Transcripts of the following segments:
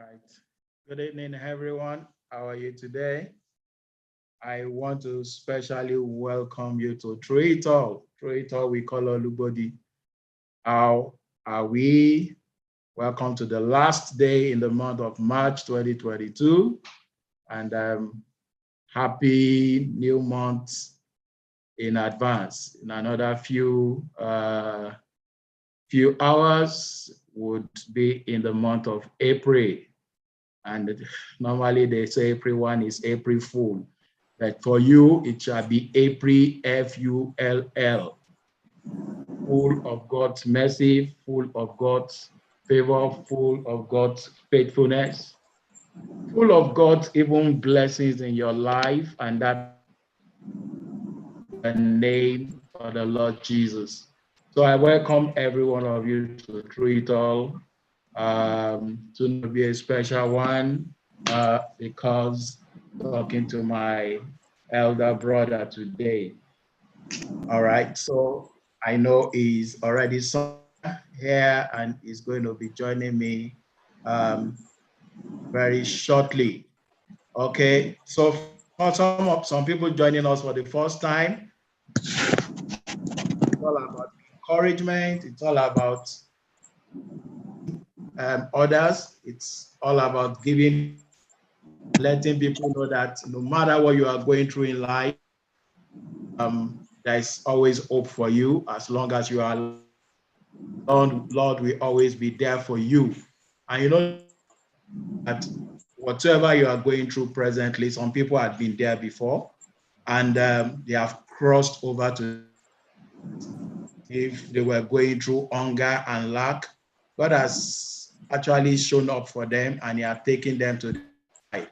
right. Good evening, everyone. How are you today? I want to specially welcome you to Through It All. Through It All, we call Olugbodi. How are we? Welcome to the last day in the month of March 2022. And happy new month in advance. In another few hours would be in the month of April. And normally they say April 1 is April Fool. But for you, it shall be April Full, full of God's mercy, full of God's favor, full of God's faithfulness, full of God's even blessings in your life, and that the name of the Lord Jesus. So I welcome every one of you to Through It All. To be a special one because talking to my elder brother today. All right, so I know he's already here and he's going to be joining me very shortly. Okay, so for some people joining us for the first time, it's all about encouragement. It's all about others. It's all about letting people know that no matter what you are going through in life, there is always hope for you. As long as you are, Lord will always be there for you. And you know that whatever you are going through presently, some people have been there before, and they have crossed over to, if they were going through hunger and lack, God has actually shown up for them and He has taken them to the light.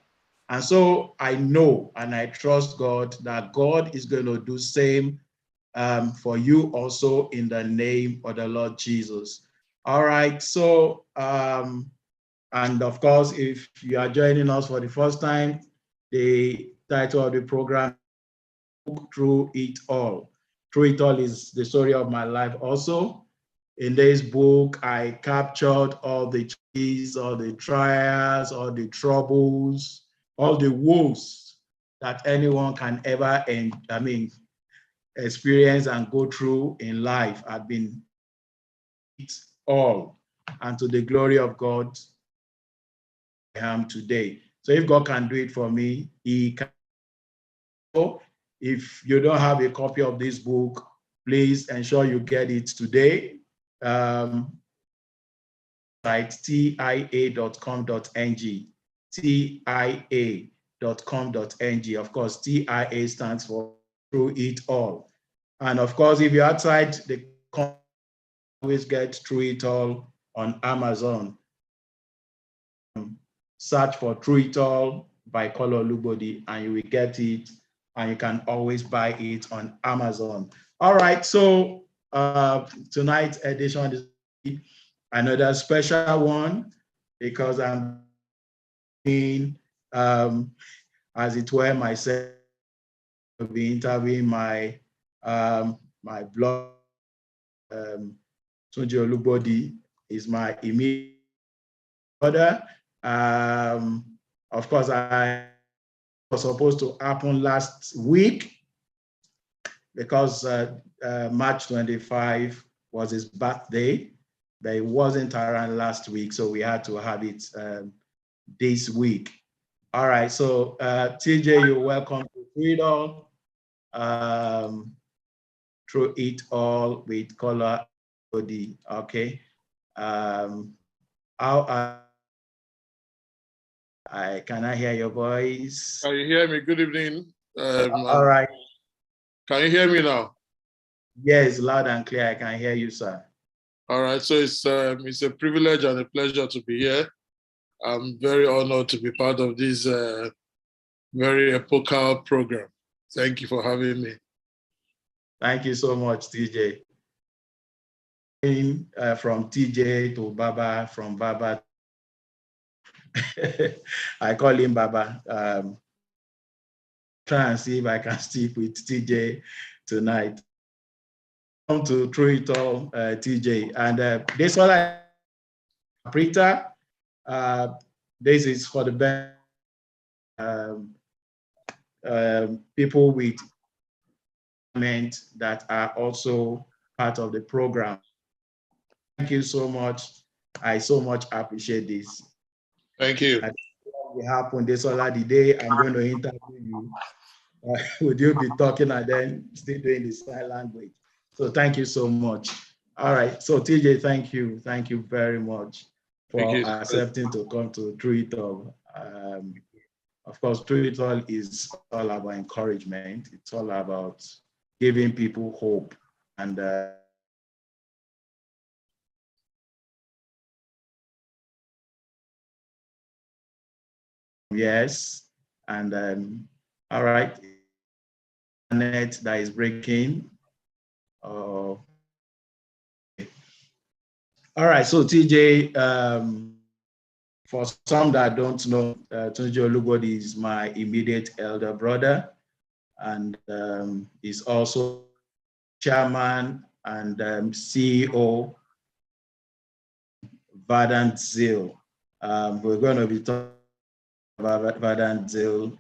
And so I know and I trust God that God is going to do same for you also in the name of the Lord Jesus. All right, so and of course, if you are joining us for the first time, the title of the program, Through It All. Through It All is the story of my life also. In this book, I captured all the challenges, all the trials, all the troubles, all the woes that anyone can ever experience and go through in life. I've been it all, and to the glory of God, I am today. So if God can do it for me, He can. If you don't have a copy of this book, please ensure you get it today. Site tia.com.ng, tia.com.ng. Of course, TIA stands for Through It All. And of course, if you're outside the country, always get Through It All on Amazon. Search for Through It All by Kola Olugbodi and you will get it, and you can always buy it on Amazon. All right, so tonight's edition is another special one because I'm being, as it were, myself, to be interviewing my my blog. Tunji Olugbodi is my immediate brother. Of course, I was supposed to happen last week because March 25 was his birthday, but it wasn't around last week, so we had to have it this week. All right, so TJ, you're welcome to Through It All. Through It All with Kola Olugbodi. Okay. Can I hear your voice? Can you hear me? Good evening. All right. Can you hear me now? Yes, loud and clear. I can hear you, sir. All right. So it's a privilege and a pleasure to be here. I'm very honored to be part of this very epochal program. Thank you for having me. Thank you so much, TJ. From TJ to Baba, from Baba. I call him Baba. Try and see if I can stick with TJ tonight. Come to Through It All, TJ. And this one, interpreter. this is for the best people with that are also part of the program. Thank you so much. I so much appreciate this. Thank you. What will happen this other day, I'm going to interview you. Would you be talking and then still doing the sign language? So thank you so much. All right. So TJ, thank you. Thank you very much for accepting to come to Through It All. Of course, Through It All is all about encouragement. It's all about giving people hope. And yes. And all right. Net that is breaking. All right. So TJ, for some that don't know, Tunji Olugbodi is my immediate elder brother, and is also chairman and CEO Verdant Zeal. We're going to be talking about Verdant Zeal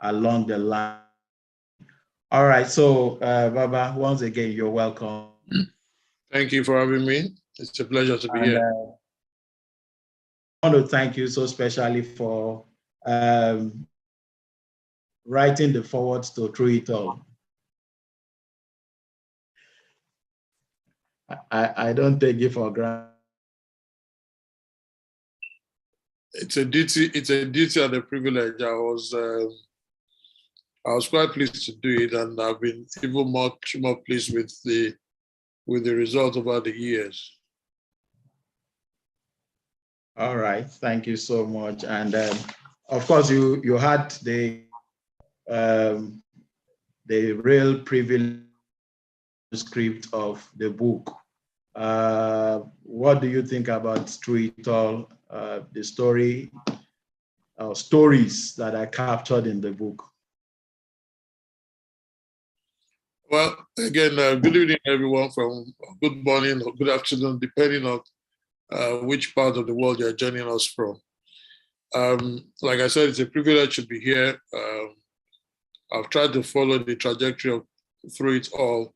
along the line. All right, so Baba, once again, you're welcome. Thank you for having me. It's a pleasure to be here. I want to thank you so specially for writing the forwards to Through It All. I don't take it for granted. It's a duty and a privilege. I was quite pleased to do it, and I've been even much more pleased with the result over the years. All right, thank you so much. And of course, you had the real privilege script of the book. What do you think about Through It All, the stories that are captured in the book? Well, again, good evening, everyone, good morning or good afternoon, depending on which part of the world you're joining us from. Like I said, it's a privilege to be here. I've tried to follow the trajectory of Through It All,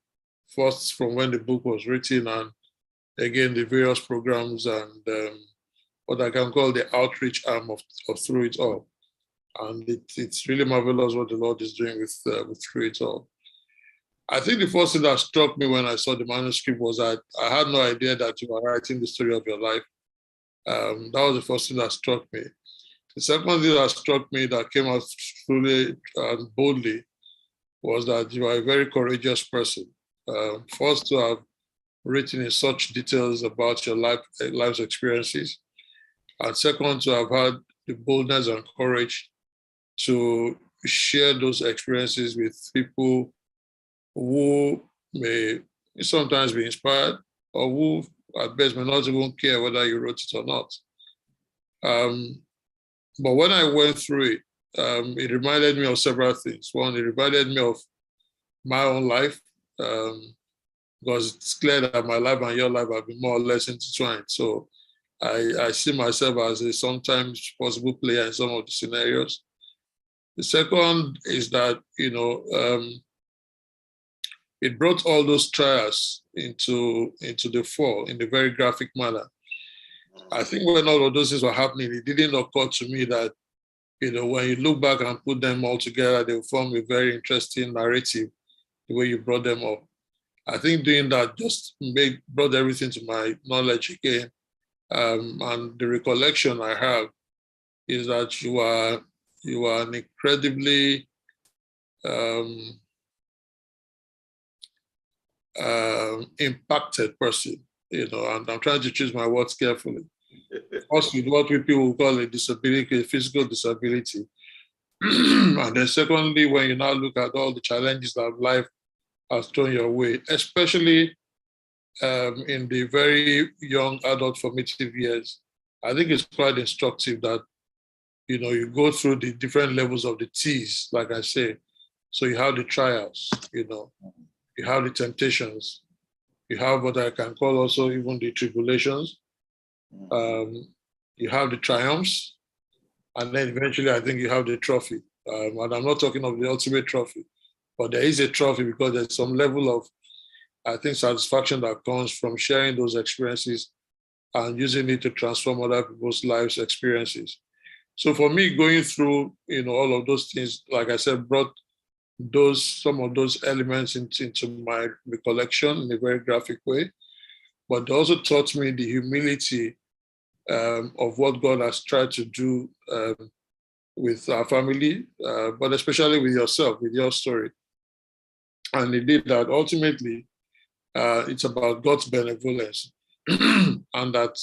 first from when the book was written, and again, the various programs and what I can call the outreach arm of Through It All. And it's really marvelous what the Lord is doing with Through It All. I think the first thing that struck me when I saw the manuscript was that I had no idea that you were writing the story of your life. That was the first thing that struck me. The second thing that struck me that came out truly and boldly was that you are a very courageous person. First, to have written in such details about your life's experiences, and second, to have had the boldness and courage to share those experiences with people who may sometimes be inspired, or who at best may not even care whether you wrote it or not. But when I went through it, it reminded me of several things. One, it reminded me of my own life, because it's clear that my life and your life have been more or less intertwined. So I see myself as a sometimes possible player in some of the scenarios. The second is that, it brought all those trials into the fore in a very graphic manner. I think when all of those things were happening, it didn't occur to me that, when you look back and put them all together, they will form a very interesting narrative, the way you brought them up. I think doing that just brought everything to my knowledge again. And the recollection I have is that you are an incredibly impacted person, and I'm trying to choose my words carefully. Also, with what people will call a disability, a physical disability. And then secondly, when you now look at all the challenges that life has thrown your way, especially in the very young adult formative years, I think it's quite instructive that, you go through the different levels of the T's, like I say. So you have the trials, you have the temptations, you have what I can call also even the tribulations. you have the triumphs, and then eventually I think you have the trophy. And I'm not talking of the ultimate trophy, but there is a trophy because there's some level of, I think, satisfaction that comes from sharing those experiences and using it to transform other people's lives experiences. So for me, going through, all of those things, like I said, brought some of those elements into my recollection in a very graphic way, but they also taught me the humility of what God has tried to do with our family, but especially with yourself, with your story. And it did that ultimately, it's about God's benevolence. And that,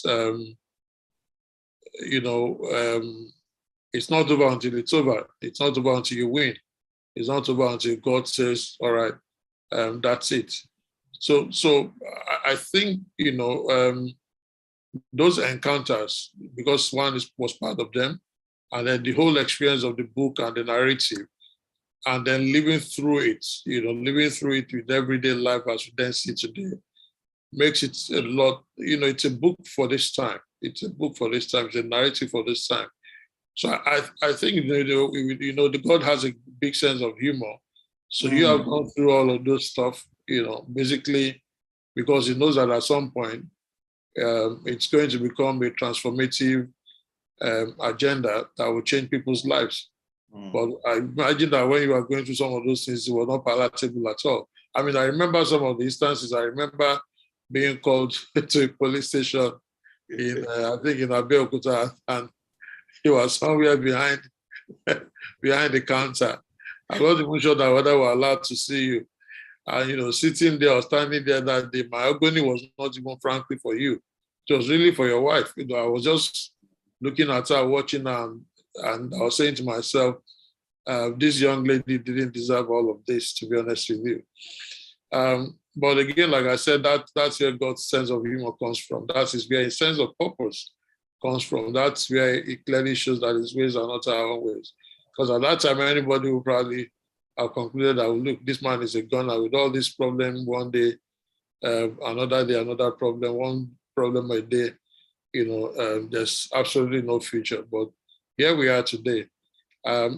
it's not over until it's over. It's not over until you win. It's not over until God says, all right, that's it. So I think, those encounters, because one was part of them, and then the whole experience of the book and the narrative, and then living through it, with everyday life as we then see today, makes it a lot, it's a book for this time. It's a book for this time. It's a narrative for this time. So I think, the God has a big sense of humor. So you have gone through all of those stuff, basically because he knows that at some point, it's going to become a transformative agenda that will change people's lives. But I imagine that when you are going through some of those things, it was not palatable at all. I mean, I remember some of the instances. I remember being called to a police station I think in Abeokuta, and he was somewhere behind the counter. I wasn't even sure that whether we were allowed to see you. And, sitting there or standing there that day, my agony was not even frankly for you. It was really for your wife. I was just looking at her, watching her, and I was saying to myself, this young lady didn't deserve all of this, to be honest with you. But again, like I said, that's where God's sense of humor comes from. That is where his sense of purpose comes from. That's where it clearly shows that his ways are not our own ways. Because at that time, anybody would probably have concluded that, look, this man is a gunner with all these problems one day, another day, another problem, one problem a day. There's absolutely no future. But here we are today.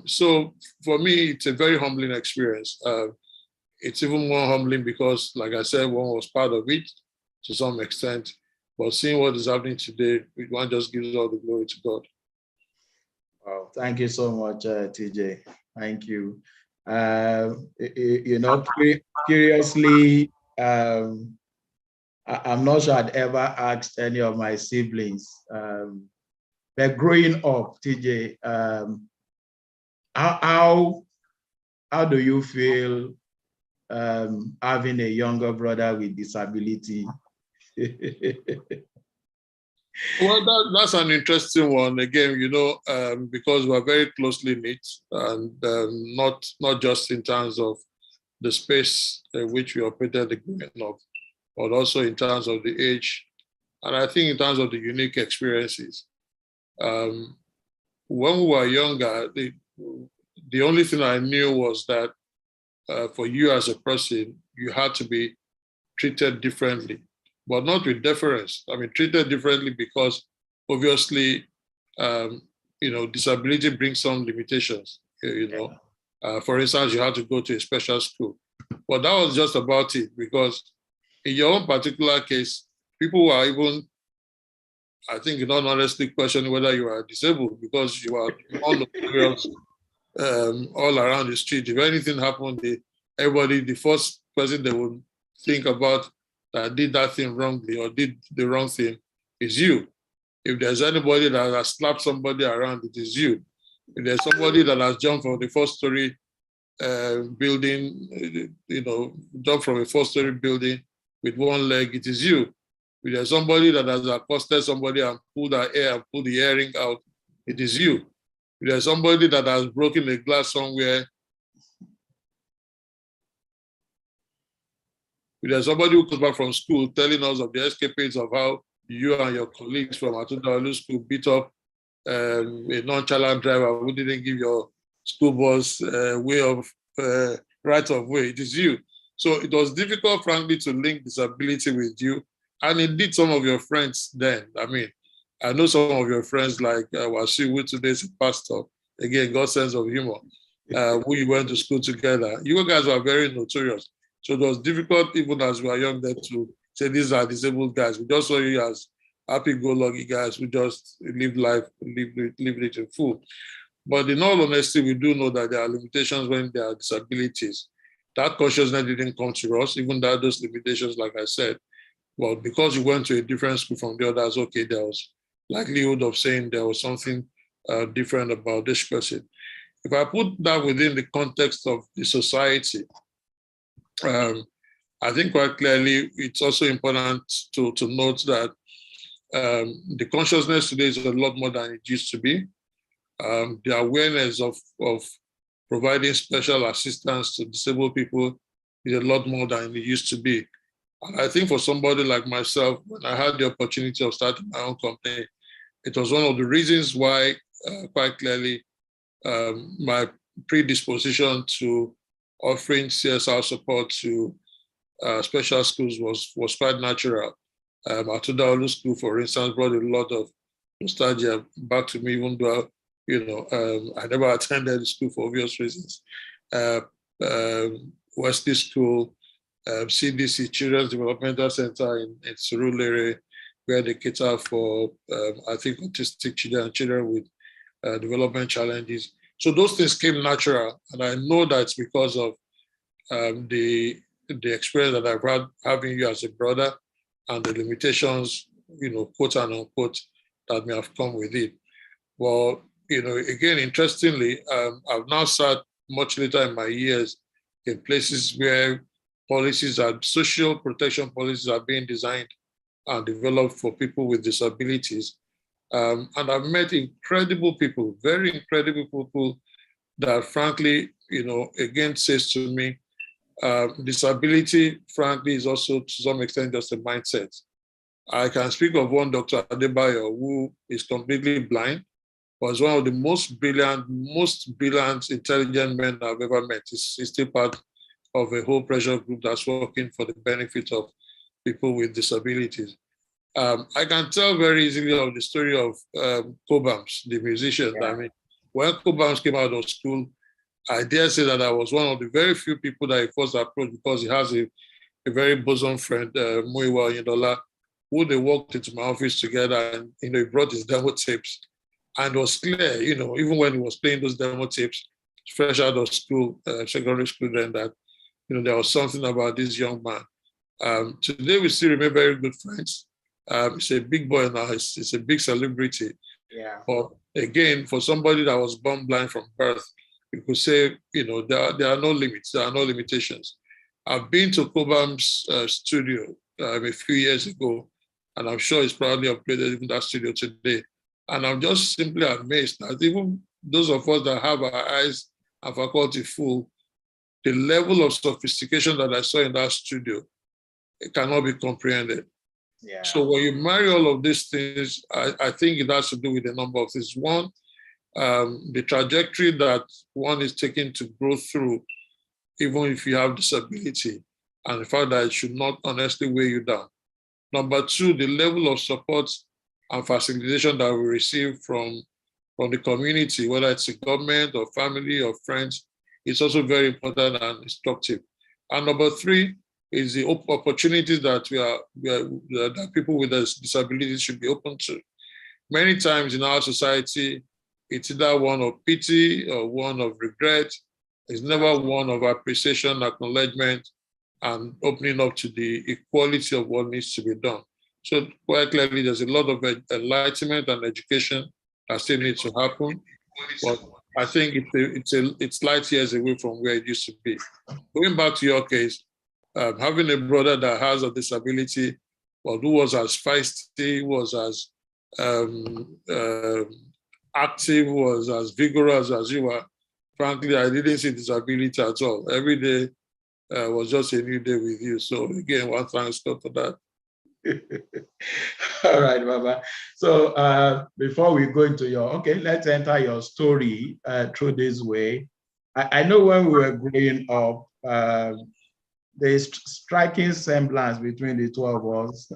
So for me, it's a very humbling experience. It's even more humbling because, like I said, one was part of it to some extent. But seeing what is happening today, one just gives all the glory to God. Wow, thank you so much, TJ. Thank you. Curiously, I'm not sure I'd ever asked any of my siblings, but growing up, TJ, how do you feel having a younger brother with disability? Well, that's an interesting one. Again, because we're very closely knit, and not just in terms of the space in which we operated the growing up, but also in terms of the age, and I think in terms of the unique experiences. When we were younger, the only thing I knew was that for you as a person, you had to be treated differently, but not with deference. I mean, treated differently because obviously, disability brings some limitations. For instance, you had to go to a special school, but that was just about it. Because in your own particular case, people were even, I think, in all honesty, questioning whether you are disabled because you are all around the street. If anything happened, the first person they would think about that did that thing wrongly or did the wrong thing is you. If there's anybody that has slapped somebody around, it is you. If there's somebody that has jumped from the fourth-story building, jumped from a fourth-story building with one leg, it is you. If there's somebody that has accosted somebody and pulled her hair and pulled the earring out, it is you. If there's somebody that has broken a glass somewhere, if there's somebody who comes back from school telling us of the escapades of how you and your colleagues from Tunji Olugbodi school beat up a nonchalant driver who didn't give your school bus right of way, it is you. So it was difficult, frankly, to link disability with you. And indeed, some of your friends then, I mean, I know some of your friends like Wasi, who today is a pastor, again, God's sense of humor, who you went to school together. You guys were very notorious. So it was difficult, even as we were young then, to say these are disabled guys. We just saw you as happy-go-lucky guys who just live life, live it in full. But in all honesty, we do know that there are limitations when there are disabilities. That consciousness didn't come to us, even though those limitations, like I said. Well, because you went to a different school from the others, okay, there was likelihood of saying there was something different about this person. If I put that within the context of the society, I think quite clearly it's also important to note that the consciousness today is a lot more than it used to be. The awareness of providing special assistance to disabled people is a lot more than it used to be. And I think for somebody like myself, when I had the opportunity of starting my own company, it was one of the reasons why, quite clearly, my predisposition to offering CSR support to special schools was quite natural. Atuda Olu School, for instance, brought a lot of nostalgia back to me, even though I never attended the school for obvious reasons. Wesley School, CDC, Children's Developmental Center in Surulere, where they cater for, I think, autistic children and children with development challenges. So those things came natural. And I know that's because of the experience that I've had having you as a brother and the limitations, quote and unquote, that may have come with it. Well, again, interestingly, I've now sat much later in my years in places where social protection policies are being designed and developed for people with disabilities. And I've met incredible people, very incredible people that frankly, again says to me, disability, frankly, is also to some extent just a mindset. I can speak of one Dr. Adebayo who is completely blind, was one of the most brilliant, intelligent men I've ever met. He's still part of a whole pressure group that's working for the benefit of people with disabilities. I can tell very easily of the story of Cobhams, the musician. Yeah. I mean, when Cobhams came out of school, I dare say that I was one of the very few people that he first approached because he has a very bosom friend, Muiwa Yindola, who they walked into my office together and, he brought his demo tapes. And it was clear, even when he was playing those demo tapes, fresh out of school, secondary school, then that, there was something about this young man. Today, we still remain very good friends. He's a big boy now. He's a big celebrity. Yeah. But again, for somebody that was born blind from birth, you could say, there are no limits. There are no limitations. I've been to Cobham's studio a few years ago, and I'm sure it's probably upgraded even that studio today. And I'm just simply amazed that even those of us that have our eyes and faculty full, the level of sophistication that I saw in that studio, it cannot be comprehended. Yeah. So when you marry all of these things, I think it has to do with a number of things. One, the trajectory that one is taking to grow through, even if you have disability, and the fact that it should not honestly weigh you down. Number two, the level of support and facilitation that we receive from the community, whether it's the government or family or friends, is also very important and instructive. And number three is the opportunities that that people with disabilities should be open to. Many times in our society, it's either one of pity or one of regret. It's never one of appreciation, acknowledgement, and opening up to the equality of what needs to be done. So quite clearly, there's a lot of enlightenment and education that still needs to happen. But I think it's light years away from where it used to be. Going back to your case, having a brother that has a disability, but who was as feisty, was as active, was as vigorous as you were, frankly, I didn't see disability at all. Every day was just a new day with you. So again, one thanks God for that. All right, Baba. So before we go into let's enter your story through this way. I know when we were growing up, there's striking semblance between the two of us.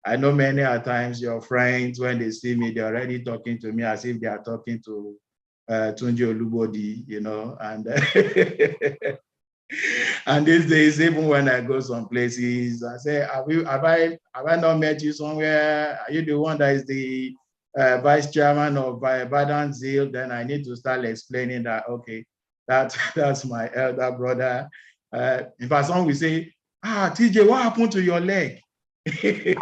I know many a times your friends, when they see me, they're already talking to me as if they are talking to Tunji Olugbodi, you know, and and these days, even when I go some places, I say, have I not met you somewhere? Are you the one that is the vice chairman of Verdant Zeal? Then I need to start explaining that, okay, that's my elder brother. In fact, some will say, TJ, what happened to your leg? The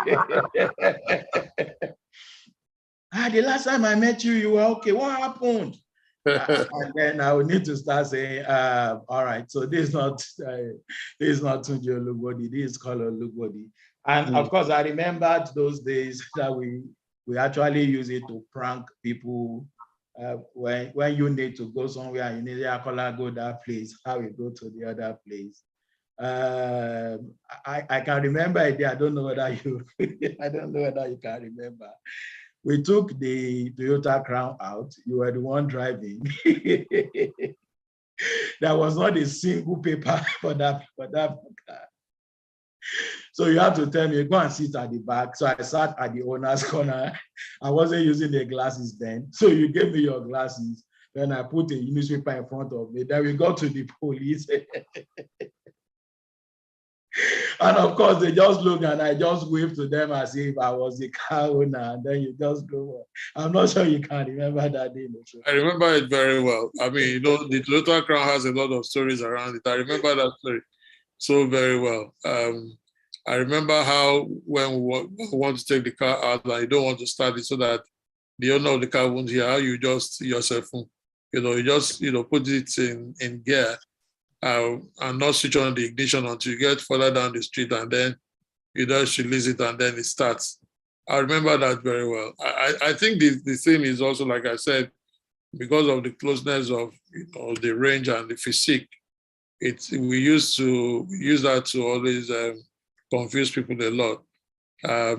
last time I met you, you were okay. What happened? And then I would need to start saying, all right, so this is not Tunji Olugbodi, this is Kola Olugbodi. And of course, I remembered those days that we actually use it to prank people. When you need to go somewhere, you need to Kola go that place, how we go to the other place. I can remember a day. I don't know whether you can remember. We took the Toyota Crown out. You were the one driving. There was not a single paper for that car. So you have to tell me, go and sit at the back. So I sat at the owner's corner. I wasn't using the glasses then. So you gave me your glasses. Then I put a newspaper in front of me. Then we got to the police. And of course, they just look and I just waved to them as if I was the car owner. And then you just go. I'm not sure you can remember that day. I remember it very well. I mean, you know, the Toyota Crown has a lot of stories around it. I remember that story so very well. I remember how when we want to take the car out and you don't want to start it so that the owner of the car won't hear, how you just yourself, you just put it in gear and not switch on the ignition until you get further down the street, and then you just release it and then it starts. I remember that very well. I think the thing is also, like I said, because of the closeness of the range and the physique, we use that to always confuse people a lot.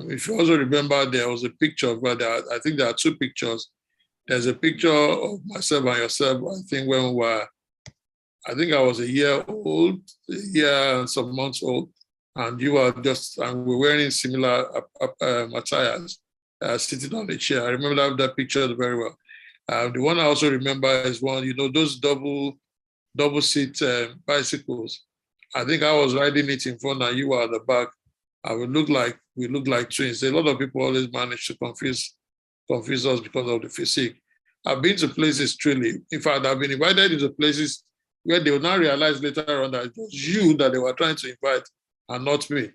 If you also remember, there was a picture, but I think there are two pictures. There's a picture of myself and yourself, I think when we were, I think I was a year and some months old, and you were and we're wearing similar attires, sitting on the chair. I remember that picture very well. The one I also remember is one, those double seat bicycles. I think I was riding it in front and you were at the back. We look like twins. A lot of people always manage to confuse us because of the physique. I've been to places truly. In fact, I've been invited into places where they will now realize later on that it was you that they were trying to invite and not me.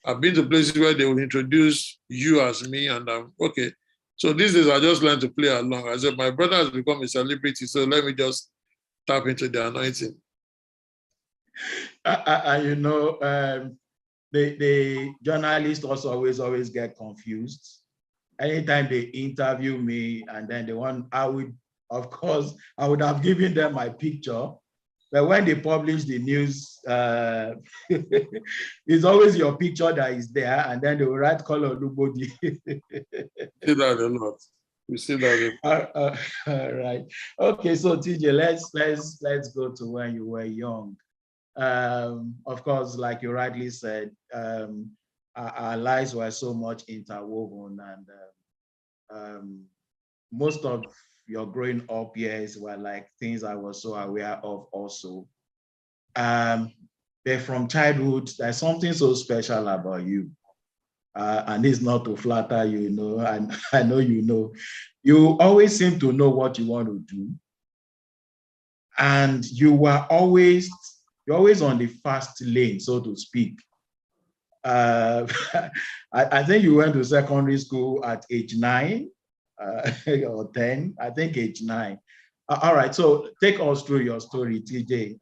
I've been to places where they will introduce you as me, and okay. So these days I just learned to play along. I said, my brother has become a celebrity, so let me just tap into the anointing. The journalists also always get confused. Anytime they interview me and then I would have given them my picture. But when they publish the news, it's always your picture that is there, and then they will write Kola Olugbodi. See that a lot. We see that a lot. Right. Okay, so TJ, let's go to when you were young. Of course, like you rightly said, our lives were so much interwoven, and most of your growing up years were like things I was so aware of also. But from childhood, there's something so special about you. And it's not to flatter you, and I know you know. You always seem to know what you want to do. And you're always on the fast lane, so to speak. I think you went to secondary school at age 9 or 10, I think age 9. All right, so take us through your story, TJ.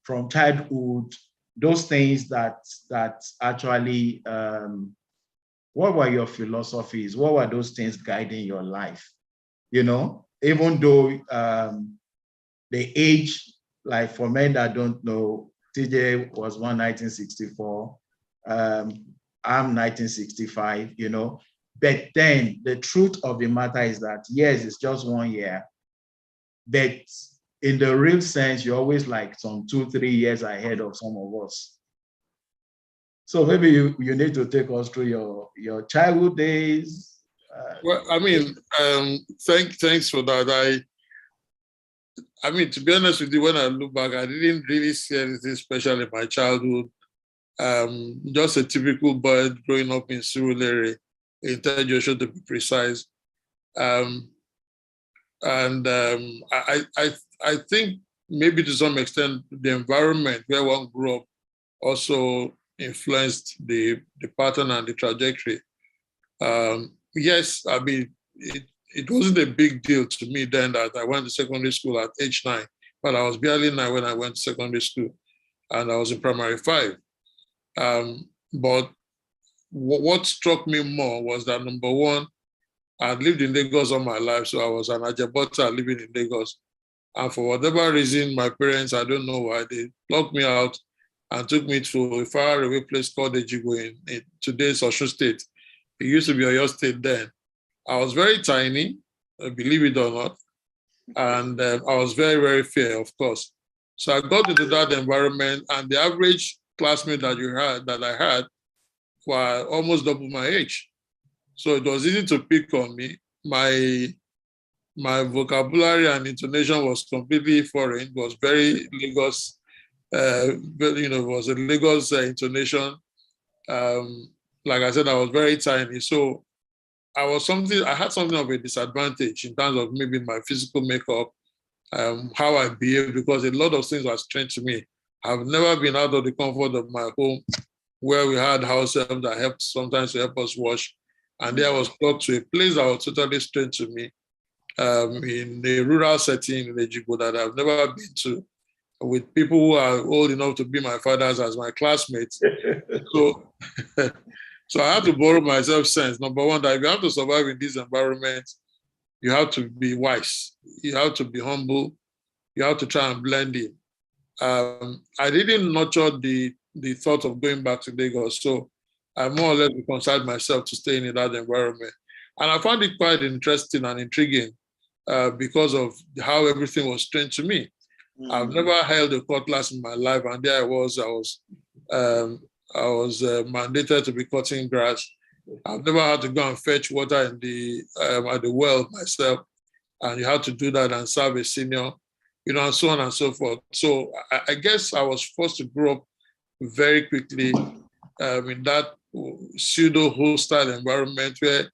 From childhood, those things that actually, what were your philosophies? What were those things guiding your life? Even though the age, like for men that don't know, TJ was born 1964. I'm 1965, But then the truth of the matter is that, yes, it's just 1 year. But in the real sense, you're always like some 2-3 years ahead of some of us. So maybe you need to take us through your childhood days. Well, I mean, thanks for that. I mean, to be honest with you, when I look back, I didn't really see anything special in my childhood. Just a typical boy growing up in Surulere, in Tejo, to be precise. I think maybe to some extent the environment where one grew up also influenced the pattern and the trajectory. Yes, I mean, it wasn't a big deal to me then that I went to secondary school at age 9, but I was barely 9 when I went to secondary school, and I was in primary 5. But what struck me more was that, number one, I'd lived in Lagos all my life, so I was an Ajabota living in Lagos. And for whatever reason, my parents, I don't know why, they locked me out and took me to a faraway place called Ejigbo in today's Osun State. It used to be Oyo State then. I was very tiny, believe it or not, and I was very, very fair, of course. So I got into that environment, and the average classmate that I had were almost double my age. So it was easy to pick on me. My vocabulary and intonation was completely foreign. It was very Lagos, it was a Lagos intonation. Like I said, I was very tiny. So I had something of a disadvantage in terms of maybe my physical makeup, how I behave, because a lot of things were strange to me. I've never been out of the comfort of my home, where we had house help that helped sometimes to help us wash. And there I was brought to a place that was totally strange to me, in a rural setting in Ejigbo that I've never been to, with people who are old enough to be my fathers as my classmates. So, so I had to borrow myself sense. Number one, that if you have to survive in this environment, you have to be wise. You have to be humble. You have to try and blend in. I didn't nurture the thought of going back to Lagos, so I more or less reconciled myself to staying in that environment. And I found it quite interesting and intriguing because of how everything was strange to me. I've never held a cutlass in my life, and there I was mandated to be cutting grass. I've never had to go and fetch water at the well myself, and you had to do that and serve a senior, and so on and so forth. So I guess I was forced to grow up very quickly in that pseudo-hostile environment where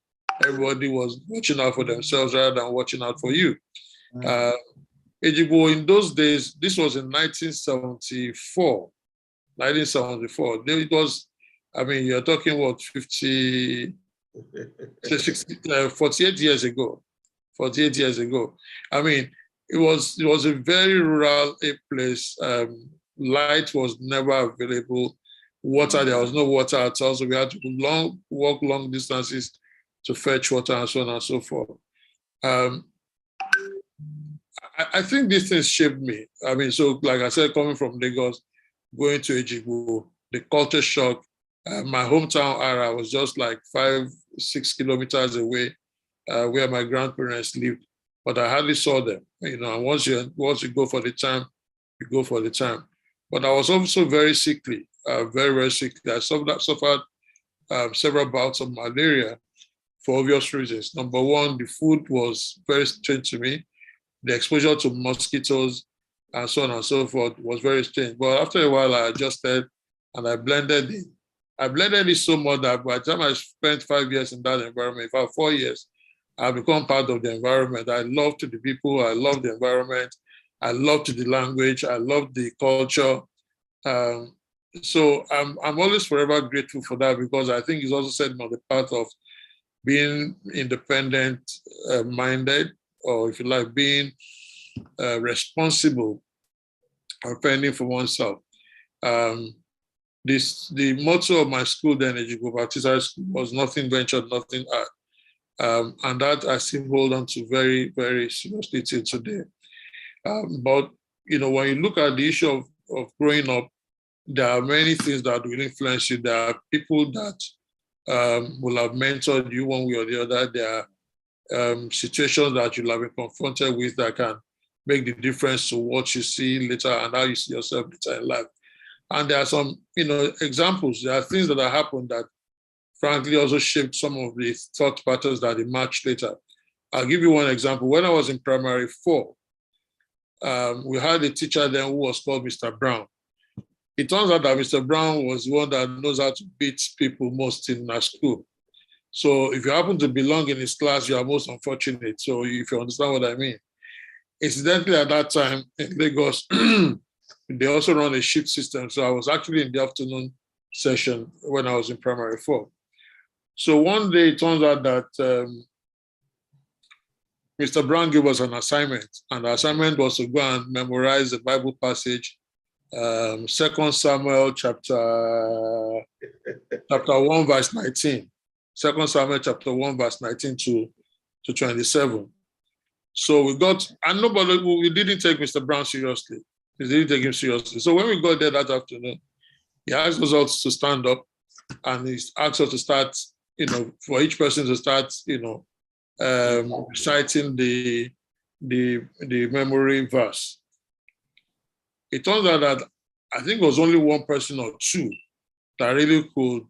everybody was watching out for themselves rather than watching out for you. Ejigbo in those days, this was in 1974. It was, I mean, you're talking what, 48 years ago. 48 years ago. I mean, it was a very rural place. Light was never available. Water, there was no water at all. So we had to walk long distances to fetch water and so on and so forth. I think these things shaped me. I mean, so like I said, coming from Lagos, going to Ejigbo, the culture shock. My hometown area was just like 5-6 kilometers away, where my grandparents lived, but I hardly saw them. And once you go for the time, you go for the time. But I was also very sickly, very, very sickly. I suffered several bouts of malaria for obvious reasons. Number one, the food was very strange to me. The exposure to mosquitoes and so on and so forth was very strange. But after a while, I adjusted and I blended in. I blended it so much that by the time I spent 5 years in that environment, in fact, 4 years, I've become part of the environment. I loved the people, I loved the environment, I loved the language, I loved the culture. So I'm always forever grateful for that, because I think it's also set me on the path of being independent minded, or if you like, being responsible and fending for oneself. The motto of my school then, Ejigbo Baptist High School, was nothing ventured, nothing art. And that I still hold on to very, very seriously till today. But, when you look at the issue of growing up, there are many things that will influence you. There are people that will have mentored you one way or the other. There are situations that you'll have been confronted with that can make the difference to what you see later and how you see yourself later in life. And there are some, examples. There are things that have happened that, frankly, also shaped some of the thought patterns that emerged later. I'll give you one example. When I was in primary 4, we had a teacher then who was called Mr. Brown. It turns out that Mr. Brown was the one that knows how to beat people most in our school. So if you happen to belong in his class, you are most unfortunate. So if you understand what I mean. Incidentally, at that time in Lagos, they also run a shift system. So I was actually in the afternoon session when I was in primary 4. So one day it turns out that Mr. Brown gave us an assignment, and the assignment was to go and memorize the Bible passage, 2 Samuel chapter 1, verse 19. 2 Samuel chapter 1, verse 19 to 27. So we got, and we didn't take Mr. Brown seriously. We didn't take him seriously. So when we got there that afternoon, he asked us all to stand up, and he asked us to start, for each person to start, reciting the memory verse. It turns out that I think it was only one person or two that really could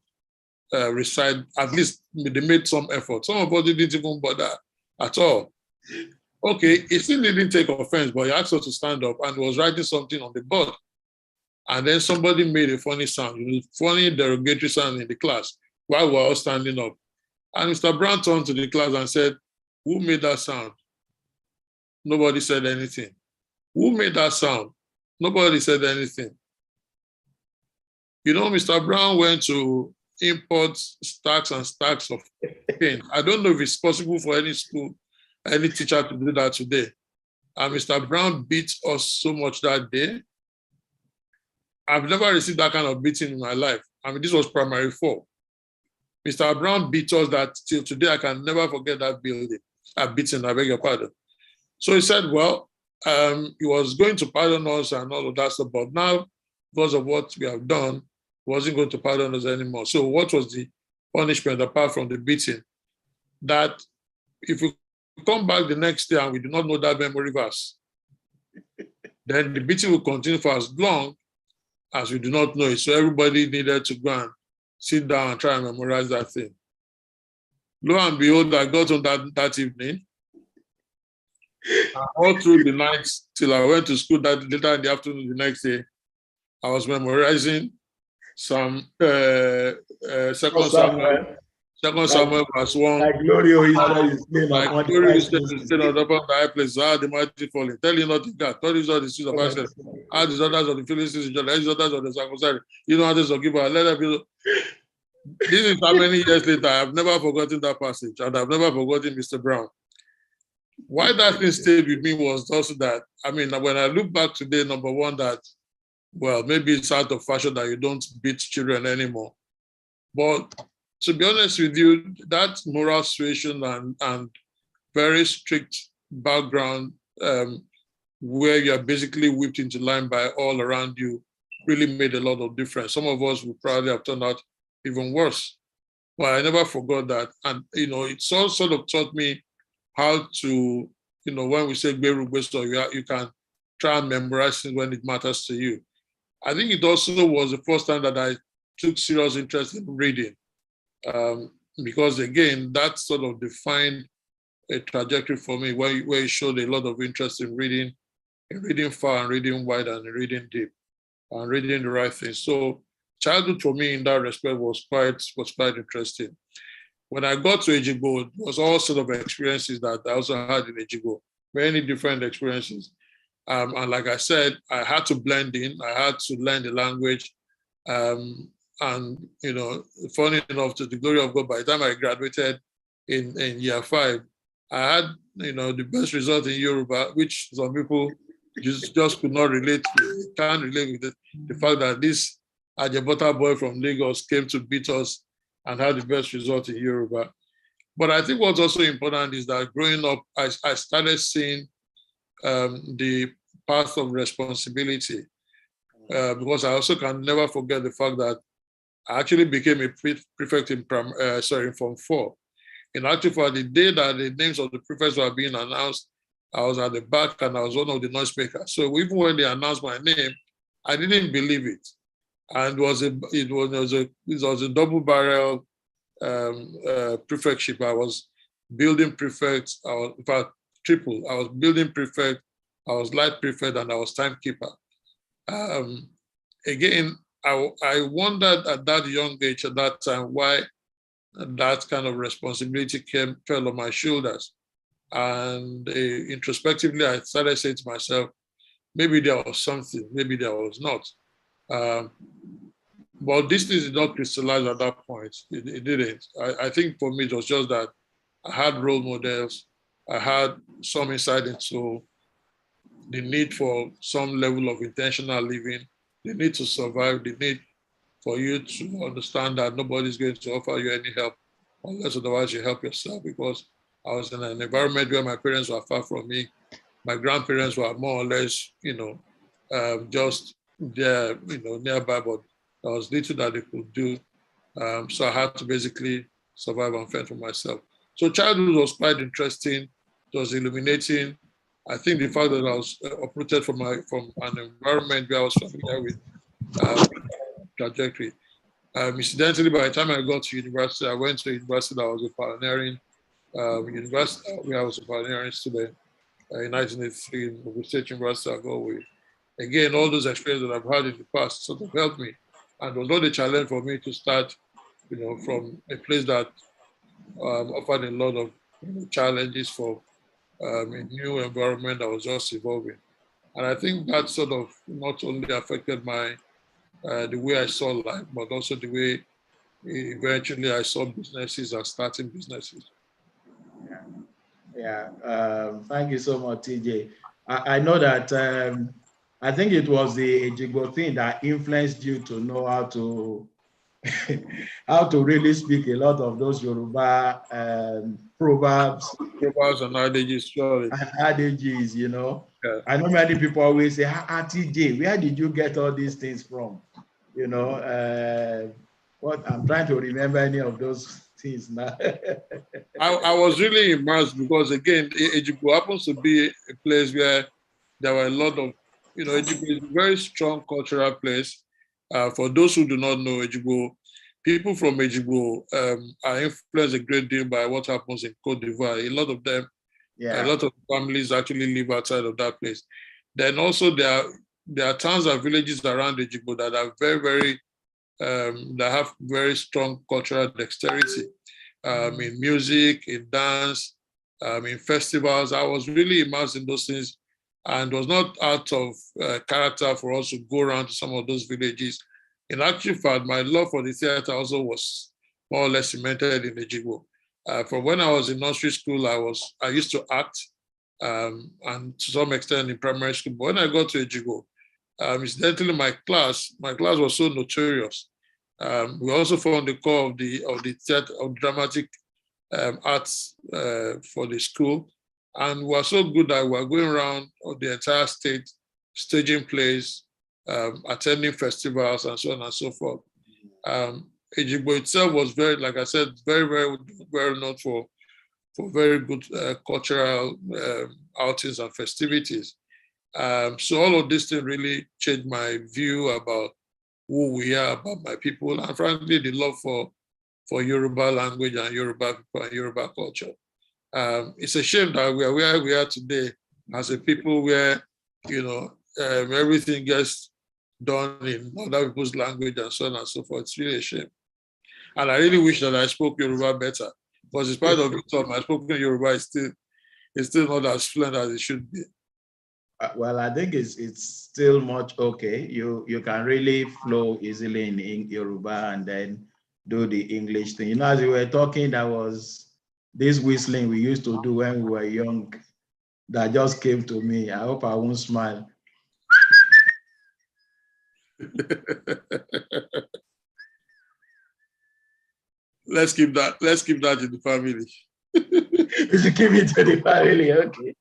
recite. At least they made some effort. Some of us didn't even bother at all. Okay, he still didn't take offense, but he asked us to stand up and was writing something on the board. And then somebody made a funny sound, funny derogatory sound in the class while we were all standing up. And Mr. Brown turned to the class and said, "Who made that sound?" Nobody said anything. "Who made that sound?" Nobody said anything. Mr. Brown went to import stacks and stacks of paint. I don't know if it's possible for any school, any teacher to do that today. And Mr. Brown beat us so much that day. I've never received that kind of beating in my life. I mean, this was primary 4. Mr. Brown beat us that till today, I can never forget that beating, I beg your pardon. So he said, well, he was going to pardon us and all of that stuff, but now, because of what we have done, he wasn't going to pardon us anymore. So what was the punishment apart from the beating? That if we come back the next day and we do not know that memory verse, then the beating will continue for as long as we do not know it. So everybody needed to go and sit down and try and memorize that thing. Lo and behold, I got on that evening. All through the night till I went to school that later in the afternoon the next day, I was memorizing some 2 Samuel verse 1. Like glory is slain on the high place, the mighty falling. Tell you not God. Tell you all the seeds of Isaac. How the daughters of the Philistines enjoy, the daughters of the circumcised. How this will give her. Let her be. This is how many years later. I've never forgotten that passage, and I've never forgotten Mr. Brown. Why that thing stayed with me was also that, I mean, when I look back today, number one, that, well, maybe it's out of fashion that you don't beat children anymore. But to be honest with you, that moral suasion and very strict background where you're basically whipped into line by all around you really made a lot of difference. Some of us would probably have turned out even worse. But I never forgot that. And, it's all sort of taught me how to, when we say so you can try and memorize it when it matters to you. I think it also was the first time that I took serious interest in reading. Because again, that sort of defined a trajectory for me where it showed a lot of interest in reading far and reading wide and reading deep and reading the right things. So childhood for me in that respect was quite interesting. When I got to Ejigbo, it was all sort of experiences that I also had in Ejigbo, many different experiences. And like I said, I had to blend in, I had to learn the language. And, funny enough, to the glory of God, by the time I graduated in year 5, I had, the best result in Yoruba, which some people just could not relate with. Can't relate with the fact that this Ajebota boy from Lagos came to beat us and had the best result in Yoruba. But I think what's also important is that growing up, I started seeing the path of responsibility because I also can never forget the fact that I actually became a prefect in Form 4. In actual fact, the day that the names of the prefects were being announced, I was at the back and I was one of the noisemakers. So even when they announced my name, I didn't believe it. and it was a double barrel prefectship. I was building prefect. I was, in fact, triple. I was building prefect. I was light prefect, and I was timekeeper. Again, I wondered at that young age, at that time, why that kind of responsibility fell on my shoulders. And introspectively, I started saying to myself, maybe there was something, maybe there was not. But this did not crystallize at that point. It didn't. I think for me, it was just that I had role models. I had some insight into the need for some level of intentional living, the need to survive, the need for you to understand that nobody's going to offer you any help unless otherwise you help yourself, because I was in an environment where my parents were far from me. My grandparents were more or less, just there, nearby, but there was little that they could do. So I had to basically survive and fend for myself. So childhood was quite interesting. It was illuminating. I think the fact that I was uprooted from an environment where I was familiar with trajectory. Incidentally, by the time I got to university, I went to a university that was a pioneering university, where I was a pioneering student in 1983 in Ogun State University, Agowe. Again, all those experiences that I've had in the past sort of helped me. And was not a challenge for me to start, from a place that offered a lot of challenges for a new environment that was just evolving. And I think that sort of not only affected the way I saw life, but also the way eventually I saw businesses and starting businesses. Yeah. Thank you so much, TJ. I know that I think it was the Ejigbo thing that influenced you to know how to how to really speak a lot of those Yoruba proverbs. Proverbs and adages, surely. And adages, Yeah. I know many people always say, TJ, where did you get all these things from? What I'm trying to remember any of those things now. I was really immersed because, again, Ejigbo happens to be a place where there were a lot of, Ejigbo is a very strong cultural place. For those who do not know Ejigbo, people from Ejigbo are influenced a great deal by what happens in Côte d'Ivoire. A lot of them, a lot of families actually live outside of that place. Then also there are towns and villages around Ejigbo that are very, very, that have very strong cultural dexterity. In music, in dance, in festivals. I was really immersed in those things, and it was not out of character for us to go around to some of those villages. In actual fact, my love for the theater also was more or less cemented in Ejigbo. From when I was in nursery school, I used to act, and to some extent in primary school. But when I got to Ejigbo, incidentally, my class was so notorious. We also formed the core of the theater of dramatic arts for the school, and we were so good that we were going around the entire state, staging plays, attending festivals, and so on and so forth. Ejigbo itself was very, like I said, very, very well known for very good cultural outings and festivities. So all of this thing really changed my view about who we are, about my people, and frankly, the love for Yoruba language and Yoruba people and Yoruba culture. It's a shame that we are where we are today as a people where, everything gets done in other people's language and so on and so forth. It's really a shame. And I really wish that I spoke Yoruba better, because in spite of it all, my spoken Yoruba is still not as fluent as it should be. Well, I think it's still much okay. You can really flow easily in Yoruba and then do the English thing. As we were talking, there was this whistling we used to do when we were young that just came to me. I hope I won't smile. Let's keep that in the family. You should keep it to the family, okay.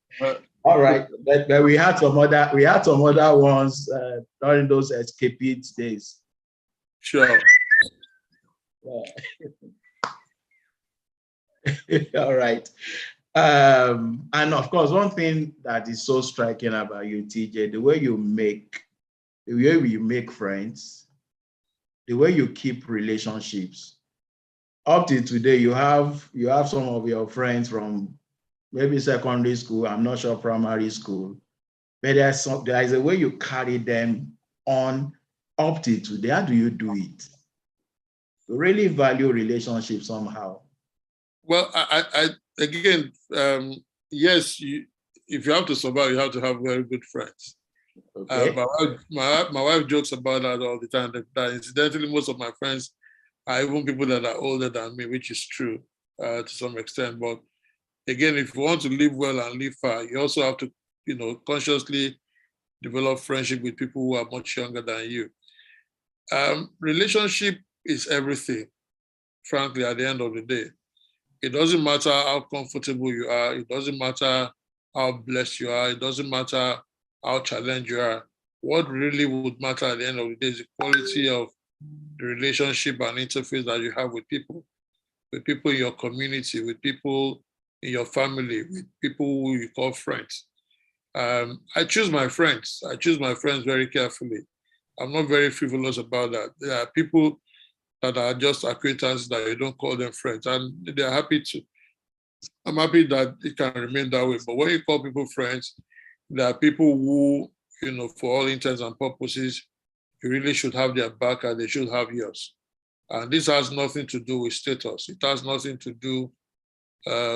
All right, but we had some other ones during those escapade days. Sure. All right. And of course, one thing that is so striking about you, TJ, the way you make friends, the way you keep relationships. Up to today, you have some of your friends from maybe secondary school, I'm not sure primary school, but there is a way you carry them on up to today. How do you do it? You really value relationships somehow. Well, I again, yes, if you have to survive, you have to have very good friends. Okay. My wife jokes about that all the time. That incidentally, most of my friends are even people that are older than me, which is true to some extent. But again, if you want to live well and live far, you also have to, consciously develop friendship with people who are much younger than you. Relationship is everything, frankly, at the end of the day. It doesn't matter how comfortable you are. It doesn't matter how blessed you are. It doesn't matter how challenged you are. What really would matter at the end of the day is the quality of the relationship and interface that you have with people in your community, with people in your family, with people who you call friends. I choose my friends. I choose my friends very carefully. I'm not very frivolous about that. There are people that are just acquaintances that you don't call them friends, and they're happy to. I'm happy that it can remain that way. But when you call people friends, there are people who, for all intents and purposes, you really should have their back and they should have yours. And this has nothing to do with status. It has nothing to do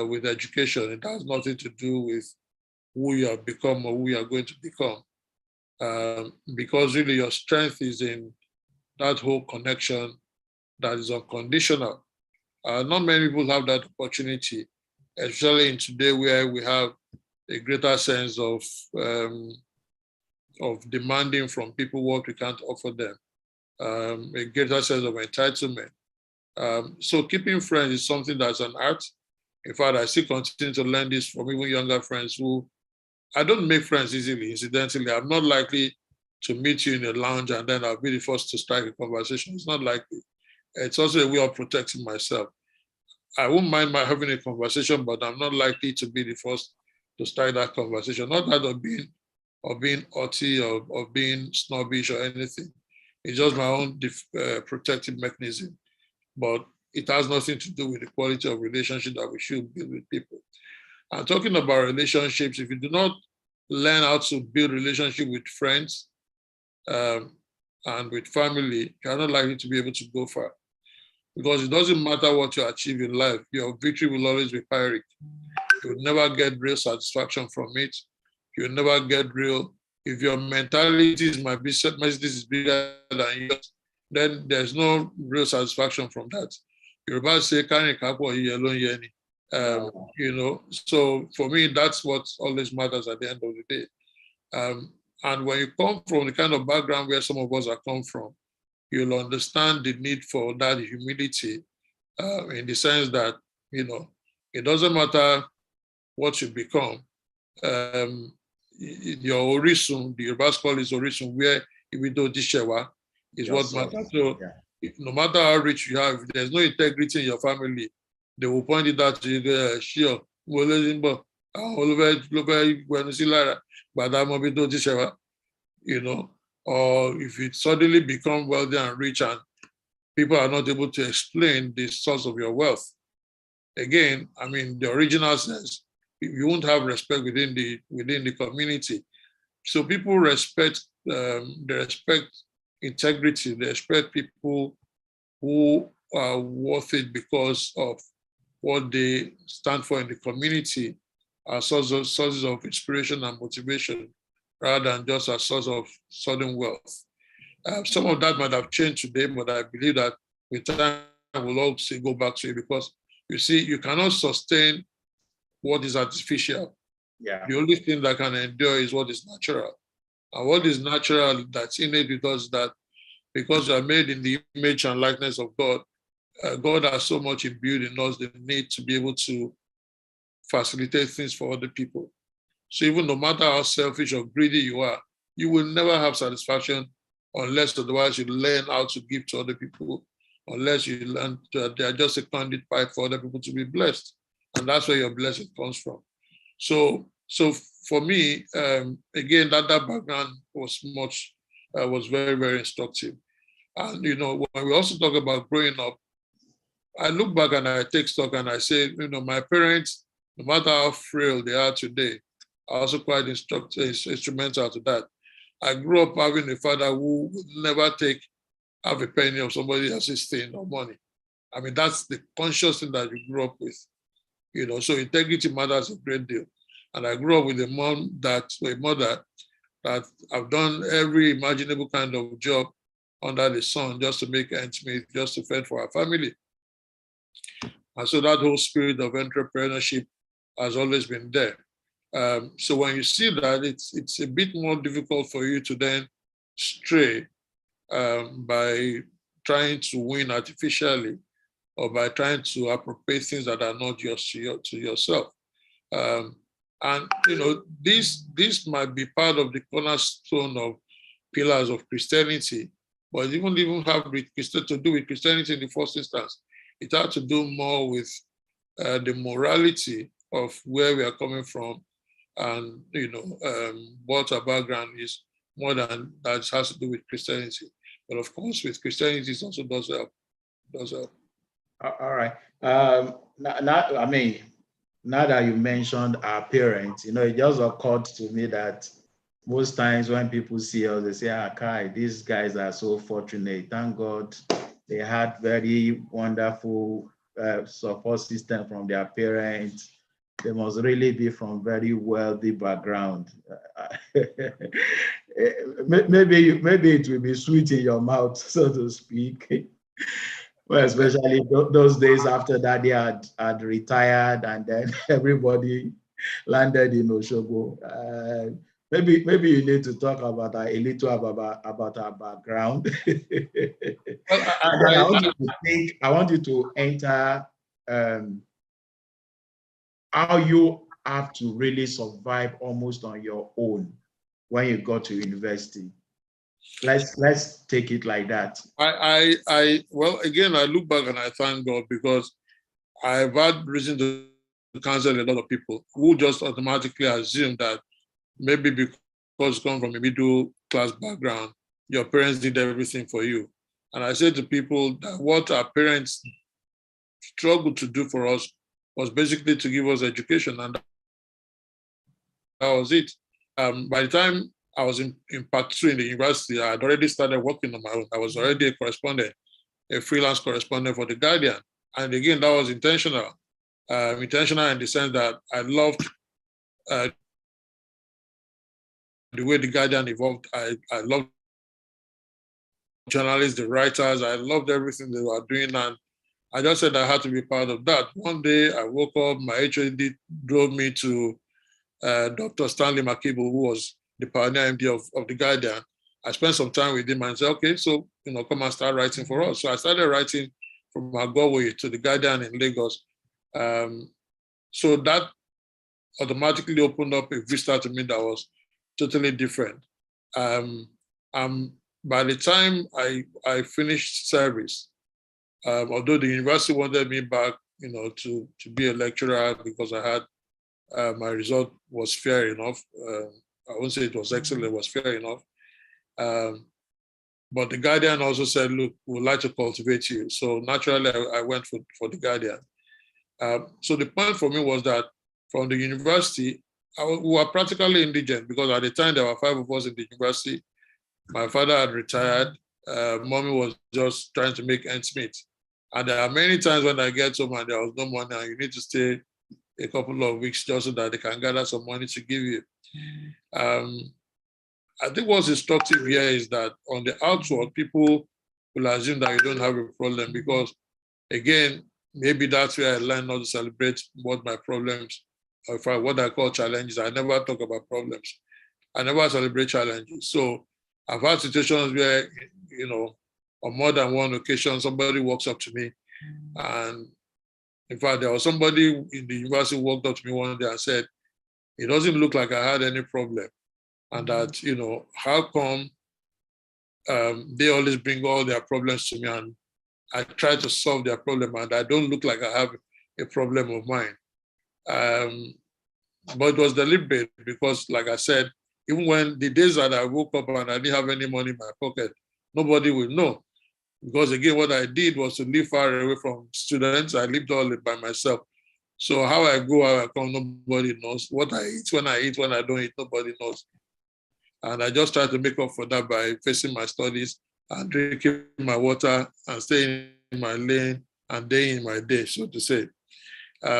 with education. It has nothing to do with who you have become or who you are going to become. Because really your strength is in that whole connection that is unconditional. Not many people have that opportunity, especially in today where we have a greater sense of demanding from people what we can't offer them, a greater sense of entitlement. So keeping friends is something that's an art. In fact, I still continue to learn this from even younger friends who, I don't make friends easily, incidentally. I'm not likely to meet you in a lounge and then I'll be the first to strike a conversation. It's not likely. It's also a way of protecting myself. I won't mind my having a conversation, but I'm not likely to be the first to start that conversation. Not that of being haughty or being snobbish or anything. It's just my own protective mechanism. But it has nothing to do with the quality of relationship that we should build with people. And talking about relationships, if you do not learn how to build relationship with friends and with family, you're not likely to be able to go far. Because it doesn't matter what you achieve in life, your victory will always be pyrrhic. You'll never get real satisfaction from it. You'll never get real. If your mentality is my business is bigger than yours, then there's no real satisfaction from that. You're about to say, so for me, that's what always matters at the end of the day. And when you come from the kind of background where some of us are come from, you'll understand the need for that humility in the sense that, it doesn't matter what you become. Your orisun, the Yoruba call is orisun, where Ibido Dishewa is what matters. So no matter how rich you have, if there's no integrity in your family, they will point it out to you, sure, or if it suddenly become wealthy and rich and people are not able to explain the source of your wealth. Again, I mean, the original sense, you won't have respect within the community. So people respect, they respect integrity, they respect people who are worth it because of what they stand for in the community as sources of inspiration and motivation, rather than just a source of sudden wealth. Some of that might have changed today, but I believe that with time we'll also go back to it because you see, you cannot sustain what is artificial. Yeah. The only thing that can endure is what is natural. And what is natural that's innate with us, that because we are made in the image and likeness of God, God has so much imbued in us the need to be able to facilitate things for other people. So even no matter how selfish or greedy you are, you will never have satisfaction unless otherwise you learn how to give to other people, unless you learn that they are just a conduit pipe for other people to be blessed. And that's where your blessing comes from. So for me, again, that background was very, very instructive. And, when we also talk about growing up, I look back and I take stock and I say, my parents, no matter how frail they are today, are also quite instrumental to that. I grew up having a father who would never have a penny of somebody else's thing or money. I mean, that's the conscious thing that you grew up with. So integrity matters a great deal. And I grew up with a mother that I've done every imaginable kind of job under the sun just to make ends meet, just to fend for our family. And so that whole spirit of entrepreneurship has always been there. So when you see that, it's a bit more difficult for you to then stray by trying to win artificially or by trying to appropriate things that are not yours to yourself. And this might be part of the cornerstone of pillars of Christianity, but it won't even have to do with Christianity in the first instance. It had to do more with the morality of where we are coming from, and what our background is, more than that has to do with Christianity. But of course, with Christianity, it also does help. All right. Now that you mentioned our parents, it just occurred to me that most times when people see us, they say, Kai, these guys are so fortunate. Thank God they had very wonderful support system from their parents. They must really be from very wealthy background. Maybe it will be sweet in your mouth, so to speak. Well, especially those days after that, they had retired, and then everybody landed in Oshogo. Maybe you need to talk about a little about our background. I want you to enter how you have to really survive almost on your own when you go to university. Let's take it like that. Well, again, I look back and I thank God, because I've had reason to counsel a lot of people who just automatically assume that maybe because you come from a middle class background, your parents did everything for you. And I say to people that what our parents struggled to do for us was basically to give us education, and that was it. By the time I was in part 2 in the university, I had already started working on my own. I was already a correspondent, a freelance correspondent for The Guardian. And again, that was intentional. Intentional in the sense that I loved the way The Guardian evolved. I loved journalists, the writers. I loved everything they were doing. And I just said I had to be part of that. One day I woke up, my HOD drove me to Dr. Stanley McKibble, who was the pioneer MD of The Guardian. I spent some time with him and said, okay, so, come and start writing for us. So I started writing from Agowe to The Guardian in Lagos. So that automatically opened up a vista to me that was totally different. By the time I finished service, although the university wanted me back, to be a lecturer because I had my result was fair enough. I won't say it was excellent, it was fair enough. But The Guardian also said, look, we'd like to cultivate you. So naturally, I went for The Guardian. So the point for me was that from the university, we were practically indigent, because at the time there were 5 of us in the university. My father had retired. Mommy was just trying to make ends meet. And there are many times when I get home and there was no money and you need to stay a couple of weeks just so that they can gather some money to give you. I think what's instructive here is that on the outward, people will assume that you don't have a problem, because again, maybe that's where I learned not to celebrate what my problems, or what I call challenges. I never talk about problems. I never celebrate challenges. So I've had situations where, on more than one occasion, somebody walks up to me, and in fact, there was somebody in the university who walked up to me one day and said, it doesn't look like I had any problem. And that, how come they always bring all their problems to me and I try to solve their problem and I don't look like I have a problem of mine. But it was deliberate, because like I said, even when the days that I woke up and I didn't have any money in my pocket, nobody will know. Because again, what I did was to live far away from students. I lived all by myself. So how I go, how I come, nobody knows. What I eat, when I don't eat, nobody knows. And I just try to make up for that by facing my studies and drinking my water and staying in my lane and day in my day, so to say.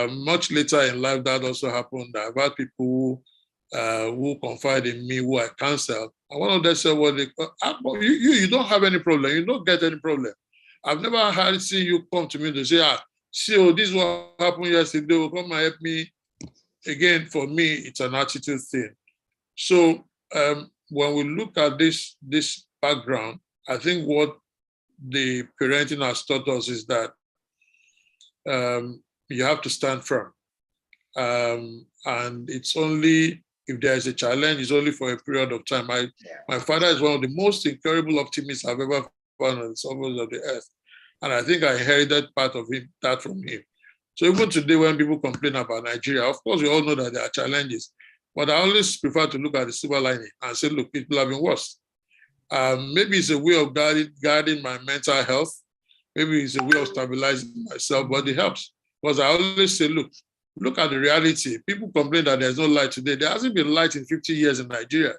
Much later in life, that also happened. I've had people who confide in me, who I counsel. And one of them said, well, you don't have any problem. You don't get any problem. I've never seen you come to me to say, see, this is what happened yesterday. Will come and help me. Again, for me, it's an attitude thing. So when we look at this background, I think what the parenting has taught us is that you have to stand firm. And it's only, if there's a challenge, it's only for a period of time. My father is one of the most incurable optimists I've ever found on the surface of the earth. And I think I inherited part of that from him. So even today, when people complain about Nigeria, of course, we all know that there are challenges. But I always prefer to look at the silver lining and say, look, people have been worse. Maybe it's a way of guarding my mental health. Maybe it's a way of stabilizing myself, but it helps. Because I always say, look at the reality. People complain that there's no light today. There hasn't been light in 50 years in Nigeria.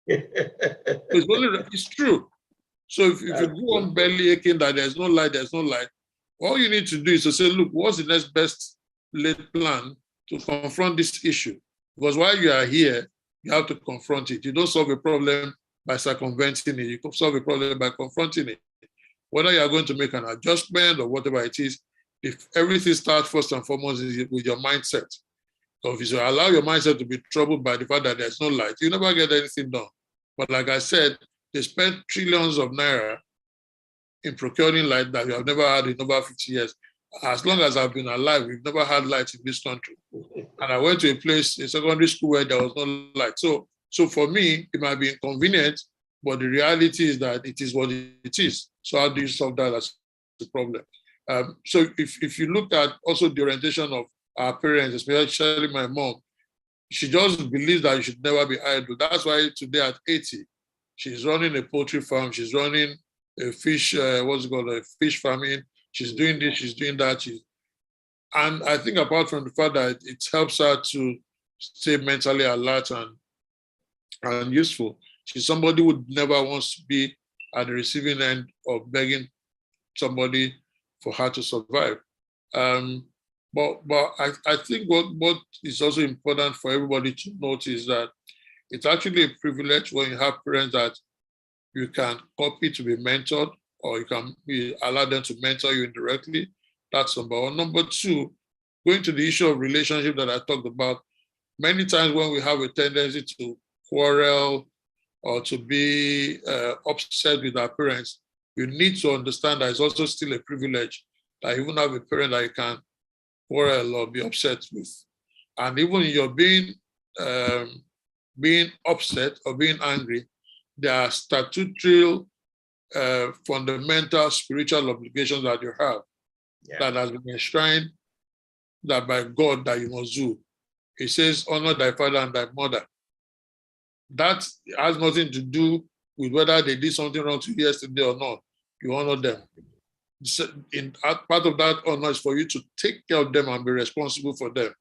It's true. So if you go on belly aching that there's no light, all you need to do is to say, look, what's the next best laid plan to confront this issue? Because while you are here, you have to confront it. You don't solve a problem by circumventing it. You can solve a problem by confronting it. Whether you are going to make an adjustment or whatever it is, if everything starts first and foremost with your mindset. So if you allow your mindset to be troubled by the fact that there's no light, you never get anything done. But like I said, they spent trillions of naira in procuring light that we have never had in over 50 years. As long as I've been alive, we've never had light in this country. And I went to a secondary school where there was no light. So for me, it might be inconvenient, but the reality is that it is what it is. So how do you solve that as a problem? So if you look at also the orientation of our parents, especially my mom, she just believes that you should never be idle. That's why today at 80, she's running a poultry farm. She's running a fish, a fish farming. She's doing this, she's doing that. And I think apart from the fact that it helps her to stay mentally alert and useful, she's somebody who never wants to be at the receiving end of begging somebody for her to survive. But I think what is also important for everybody to note is that it's actually a privilege when you have parents that you can copy to be mentored, or you can allow them to mentor you indirectly. That's number one. Number two, going to the issue of relationship that I talked about, many times when we have a tendency to quarrel or to be upset with our parents, you need to understand that it's also still a privilege that you even have a parent that you can quarrel or be upset with. And even in your being upset or being angry, there are statutory, fundamental spiritual obligations that you have that has been enshrined that by God that you must do. It says, honor thy father and thy mother. That has nothing to do with whether they did something wrong to you yesterday or not. You honor them. Part of that honor is for you to take care of them and be responsible for them.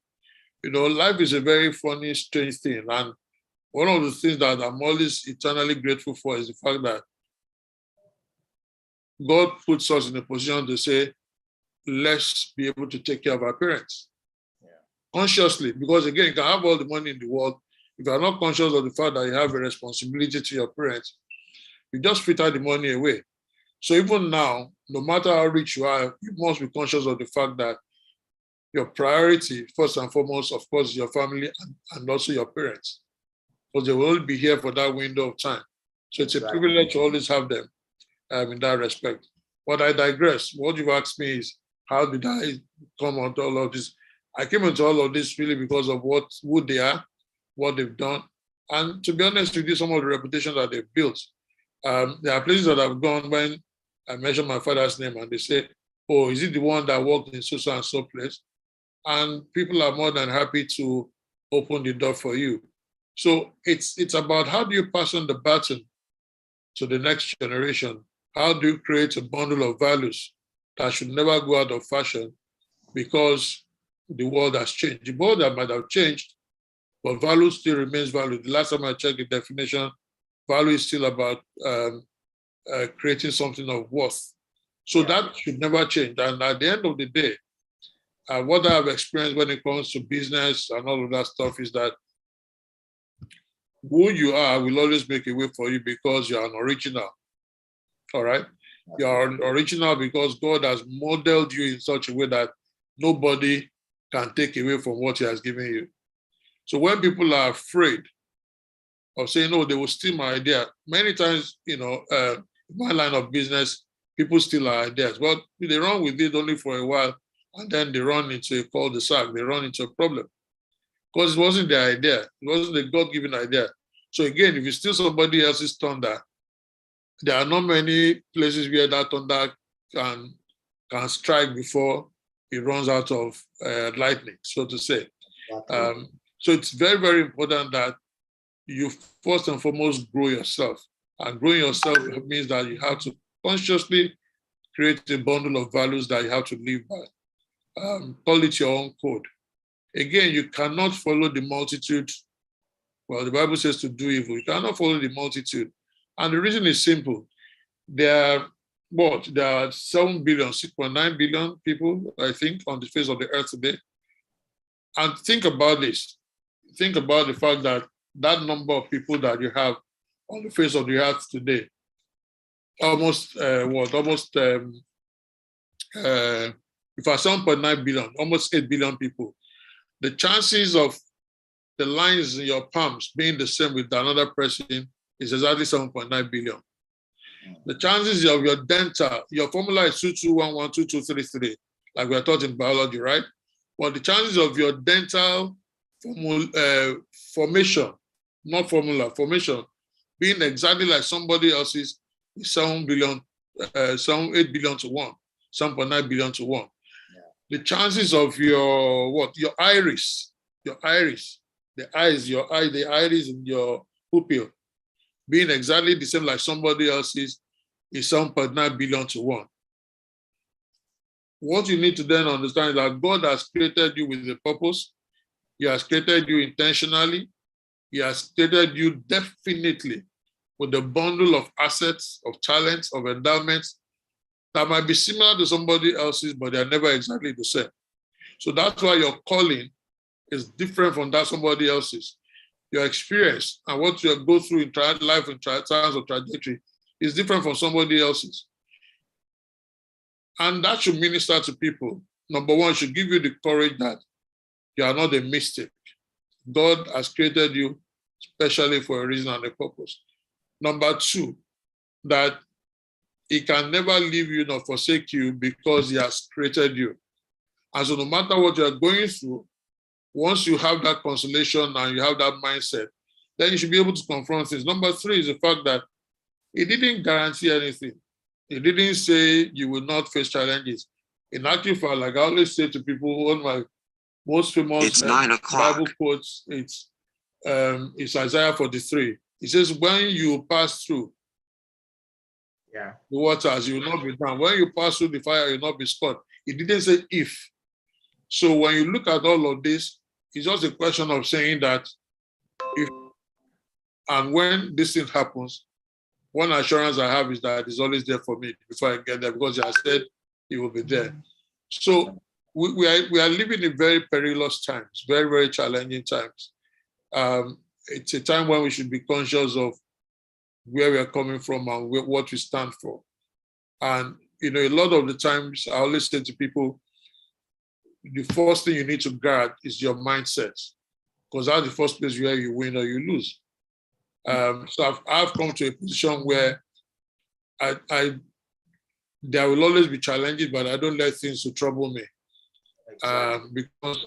You know, life is a very funny, strange thing. And one of the things that I'm always eternally grateful for is the fact that God puts us in a position to say, let's be able to take care of our parents consciously. Because again, you can have all the money in the world. If you're not conscious of the fact that you have a responsibility to your parents, you just filter the money away. So even now, no matter how rich you are, you must be conscious of the fact that your priority, first and foremost, of course, is your family and also your parents, because they will only be here for that window of time. So it's a privilege to always have them in that respect. But I digress. What you've asked me is, how did I come onto all of this? I came into all of this really because of who they are, what they've done, and to be honest with you, some of the reputation that they've built. There are places that I've gone when I mention my father's name and they say, oh, is it the one that worked in so and so place? And people are more than happy to open the door for you. So it's about how do you pass on the baton to the next generation? How do you create a bundle of values that should never go out of fashion because the world has changed? The world that might have changed, but value still remains value. The last time I checked the definition, value is still about creating something of worth. So that should never change. And at the end of the day, what I've experienced when it comes to business and all of that stuff is that who you are will always make a way for you because you're an original. All right? You're an original because God has modeled you in such a way that nobody can take away from what he has given you. So when people are afraid of saying, no, they will steal my idea, many times, in my line of business, people steal our ideas. But they run with it only for a while, and then they run into a cul-de-sac, they run into a problem. Because it wasn't their idea, it wasn't a God-given idea. So again, if you steal somebody else's thunder, there are not many places where that thunder can strike before it runs out of lightning, so to say. Exactly. So it's very, very important that you first and foremost grow yourself. And growing yourself means that you have to consciously create a bundle of values that you have to live by. Call it your own code. Again, you cannot follow the multitude. Well, the Bible says to do evil. You cannot follow the multitude. And the reason is simple. There are 7 billion, 6.9 billion people, I think, on the face of the earth today. And think about this. Think about the fact that number of people that you have on the face of the earth today, almost, if I 7.9 billion, almost 8 billion people, the chances of the lines in your palms being the same with another person is exactly 7.9 billion. The chances of your dental, your formula is 22112233, like we are taught in biology, right? But the chances of your dental formation, not formula, formation, being exactly like somebody else's is 8 billion to 1, 7.9 billion to 1. Yeah. The chances of your iris, the iris in your pupil being exactly the same like somebody else's is 7.9 billion to 1. What you need to then understand is that God has created you with a purpose. He has created you intentionally. He has created you definitely with a bundle of assets, of talents, of endowments that might be similar to somebody else's, but they're never exactly the same. So that's why your calling is different from that somebody else's. Your experience and what you go through in life in terms of trajectory is different from somebody else's. And that should minister to people. Number one, should give you the courage that you are not a mistake. God has created you specially for a reason and a purpose. Number two, that he can never leave you nor forsake you because he has created you. And so no matter what you are going through, once you have that consolation and you have that mindset, then you should be able to confront things. Number three is the fact that he didn't guarantee anything. He didn't say you will not face challenges. In actual fact, like I always say to people, one of my most famous Bible quotes, it's Isaiah 43. It says, when you pass through the waters, you will not be drowned. When you pass through the fire, you will not be scorched. It didn't say if. So when you look at all of this, it's just a question of saying that if and when this thing happens, one assurance I have is that it's always there for me before I get there, because he has said he will be there. So we are living in very perilous times, very, very challenging times. It's a time when we should be conscious of where we are coming from and what we stand for. And, a lot of the times I always say to people, the first thing you need to guard is your mindset, because that's the first place where you win or you lose. So I've come to a position where there will always be challenges, but I don't let things to trouble me. Because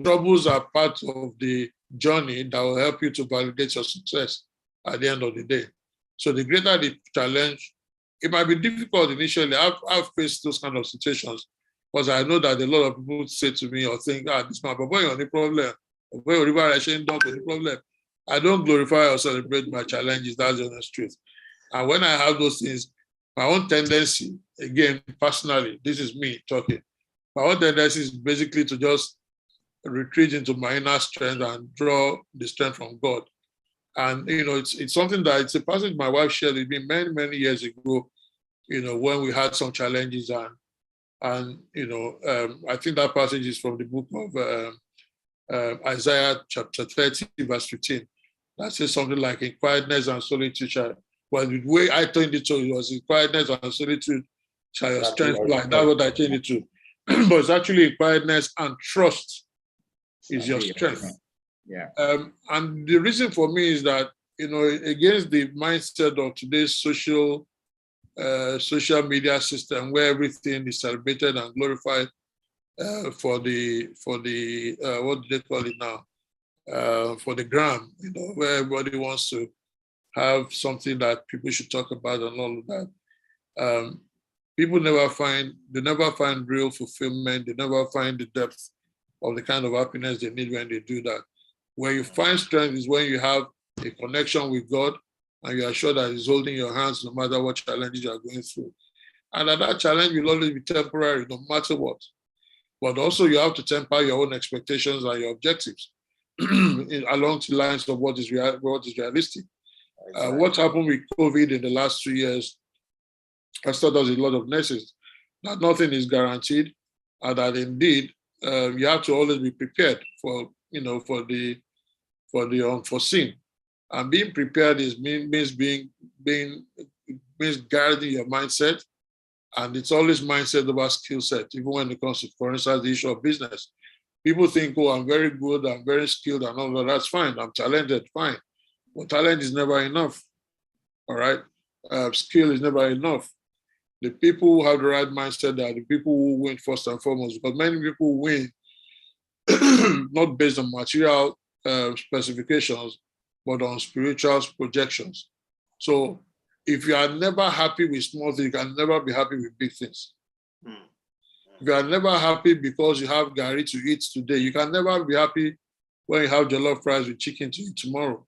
troubles are part of the journey that will help you to validate your success at the end of the day. So the greater the challenge, it might be difficult initially. I've faced those kind of situations because I know that a lot of people say to me or think, this man, but boy, you're the problem. I don't glorify or celebrate my challenges. That's the honest truth. And when I have those things, My own tendency, again, personally, this is me talking. My own tendency is basically to just retreat into my inner strength and draw the strength from God. And it's something that it's a passage my wife shared with me many, many years ago, when we had some challenges, and I think that passage is from the book of Isaiah chapter 30, verse 15. That says something like, in quietness and solitude shall, well, the way I turned it to, it was in quietness and solitude shall your strength lie. That's what I changed it to. But it's actually in quietness and trust is your strength. Yeah. And the reason for me is that, against the mindset of today's social media system, where everything is celebrated and glorified for the what do they call it now? For the gram, where everybody wants to have something that people should talk about and all of that. People never find real fulfillment. They never find the depth of the kind of happiness they need when they do that. Where you find strength is when you have a connection with God and you are sure that He's holding your hands no matter what challenges you are going through. And that challenge will always be temporary, no matter what. But also you have to temper your own expectations and your objectives along the lines of what is realistic. Exactly. What happened with COVID in the last 2 years has taught us a lot of lessons, that nothing is guaranteed, and that indeed you have to always be prepared for the unforeseen. And being prepared means guarding your mindset, and it's always mindset over skill set. Even when it comes to, for instance, the issue of business, people think, oh, I'm very good, I'm very skilled, and all that. That's fine. I'm talented, fine. But talent is never enough. All right, skill is never enough. The people who have the right mindset are the people who win first and foremost, because many people win not based on material specifications, but on spiritual projections. So if you are never happy with small things, you can never be happy with big things. If you are never happy because you have gari to eat today, you can never be happy when you have jollof rice with chicken to eat tomorrow.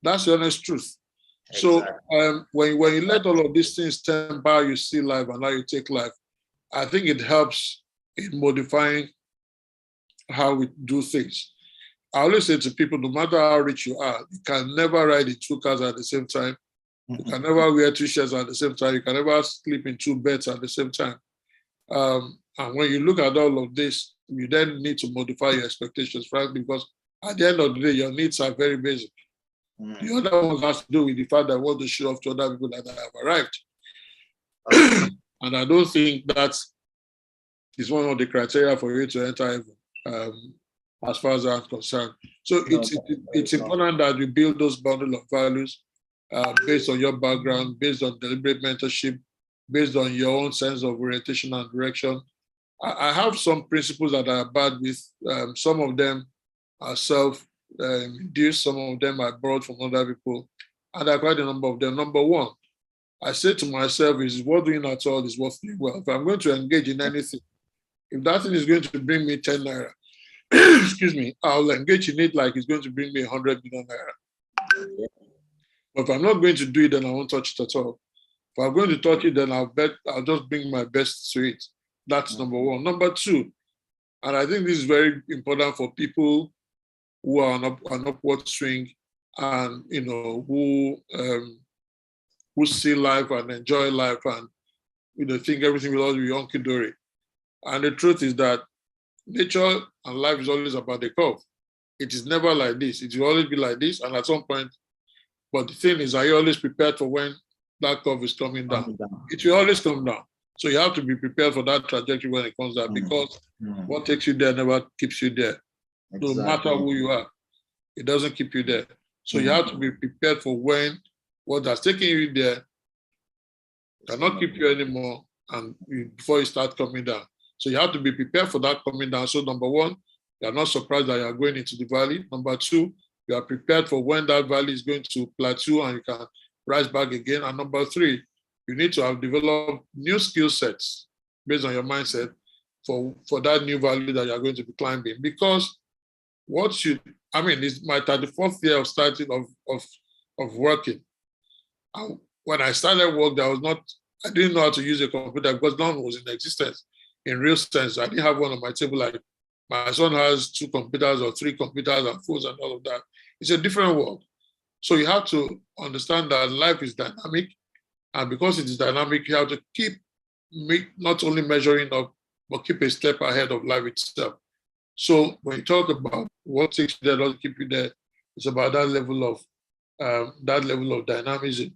That's the honest truth. Exactly. So when you let all of these things temper how you see life and how you take life, I think it helps in modifying how we do things. I always say to people, no matter how rich you are, you can never ride in 2 cars at the same time. You can never wear 2 shirts at the same time. You can never sleep in 2 beds at the same time. And when you look at all of this, you then need to modify your expectations, frankly, because at the end of the day, your needs are very basic. The other ones has to do with the fact that I want to show off to other people that I have arrived. And I don't think that is one of the criteria for you to enter heaven, as far as I'm concerned. So it's important that you build those bundle of values based on your background, based on deliberate mentorship, based on your own sense of orientation and direction. I have some principles that I abide with. Some of them are self-induced, some of them I borrowed from other people, and there are quite a number of them. Number one, I say to myself, is what doing at all is worth doing well. If I'm going to engage in anything, if that thing is going to bring me 10 naira, excuse me, I'll engage in it like it's going to bring me 100 million naira. But if I'm not going to do it, then I won't touch it at all. If I'm going to touch it, then I'll just bring my best to it. That's number one. Number two, and I think this is very important for people who are on an upward swing and who see life and enjoy life and think everything will always be hunky-dory. And the truth is that nature and life is always about the curve. It is never like this. It will always be like this, and at some point. But the thing is, are you always prepared for when that curve is coming down? It will always come down. So you have to be prepared for that trajectory when it comes down, because what takes you there never keeps you there. Exactly. No matter who you are, it doesn't keep you there. So you have to be prepared for when what has taken you there cannot keep you anymore, and before you start coming down. So you have to be prepared for that coming down. So number one, you are not surprised that you are going into the valley. Number two, you are prepared for when that valley is going to plateau and you can rise back again. And number three, you need to have developed new skill sets based on your mindset for that new valley that you are going to be climbing. Because it's my 34th year of starting of working. When I started work, I didn't know how to use a computer because none was in existence in real sense. I didn't have one on my table like my son has 2 computers or 3 computers and phones and all of that. It's a different world. So you have to understand that life is dynamic. And because it is dynamic, you have to keep not only measuring up, but keep a step ahead of life itself. So when you talk about what takes you there, doesn't keep you there, it's about that level of dynamism.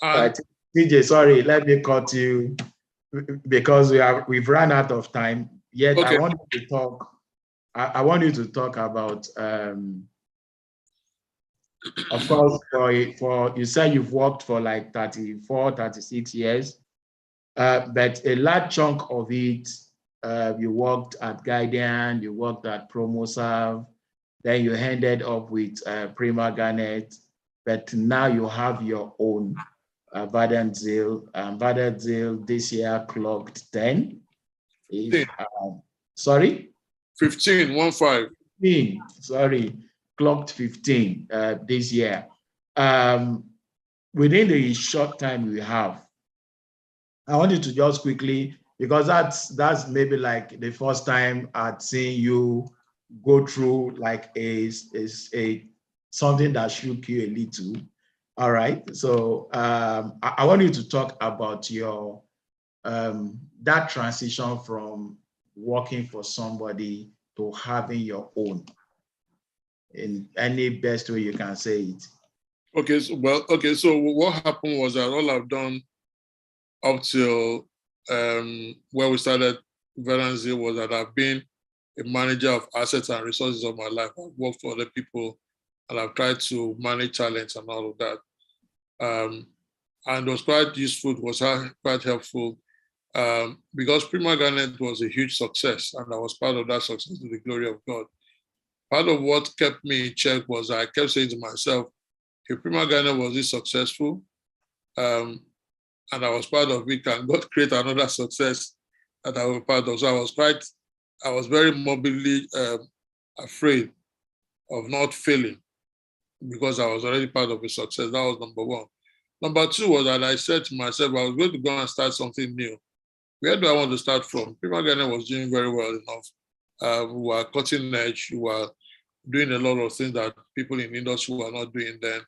And Right. TJ, sorry, let me cut you because we've run out of time. Yet okay. I want you to talk. I want you to talk about. Of course, for you said you've worked for like 34, 36 years, but a large chunk of it, you worked at Guardian, you worked at PromoServe, then you ended up with Prima Garnet, but now you have your own Verdant Zeal. Verdant Zeal this year clocked 10. Sorry? 15, 1-5. 15, sorry, clocked 15 this year. Within the short time we have, I want you to just quickly, because that's maybe like the first time I'd seen you go through like a something that shook you a little. All right. So I want you to talk about your that transition from working for somebody to having your own in any best way you can say it. Okay, so what happened was that all I've done up till where we started Verdant Zeal was that I've been a manager of assets and resources of my life. I've worked for other people and I've tried to manage talents and all of that. And it was quite useful, it was quite helpful because Prima Garnet was a huge success and I was part of that success to the glory of God. Part of what kept me in check was I kept saying to myself, if Prima Garnet was this successful, and I was part of it, can God create another success that I was part of? So I was very morbidly afraid of not failing because I was already part of a success. That was number one. Number two was that I said to myself, I was going to go and start something new. Where do I want to start from? Prima Garnet was doing very well enough. We were cutting edge. We were doing a lot of things that people in the industry were not doing then.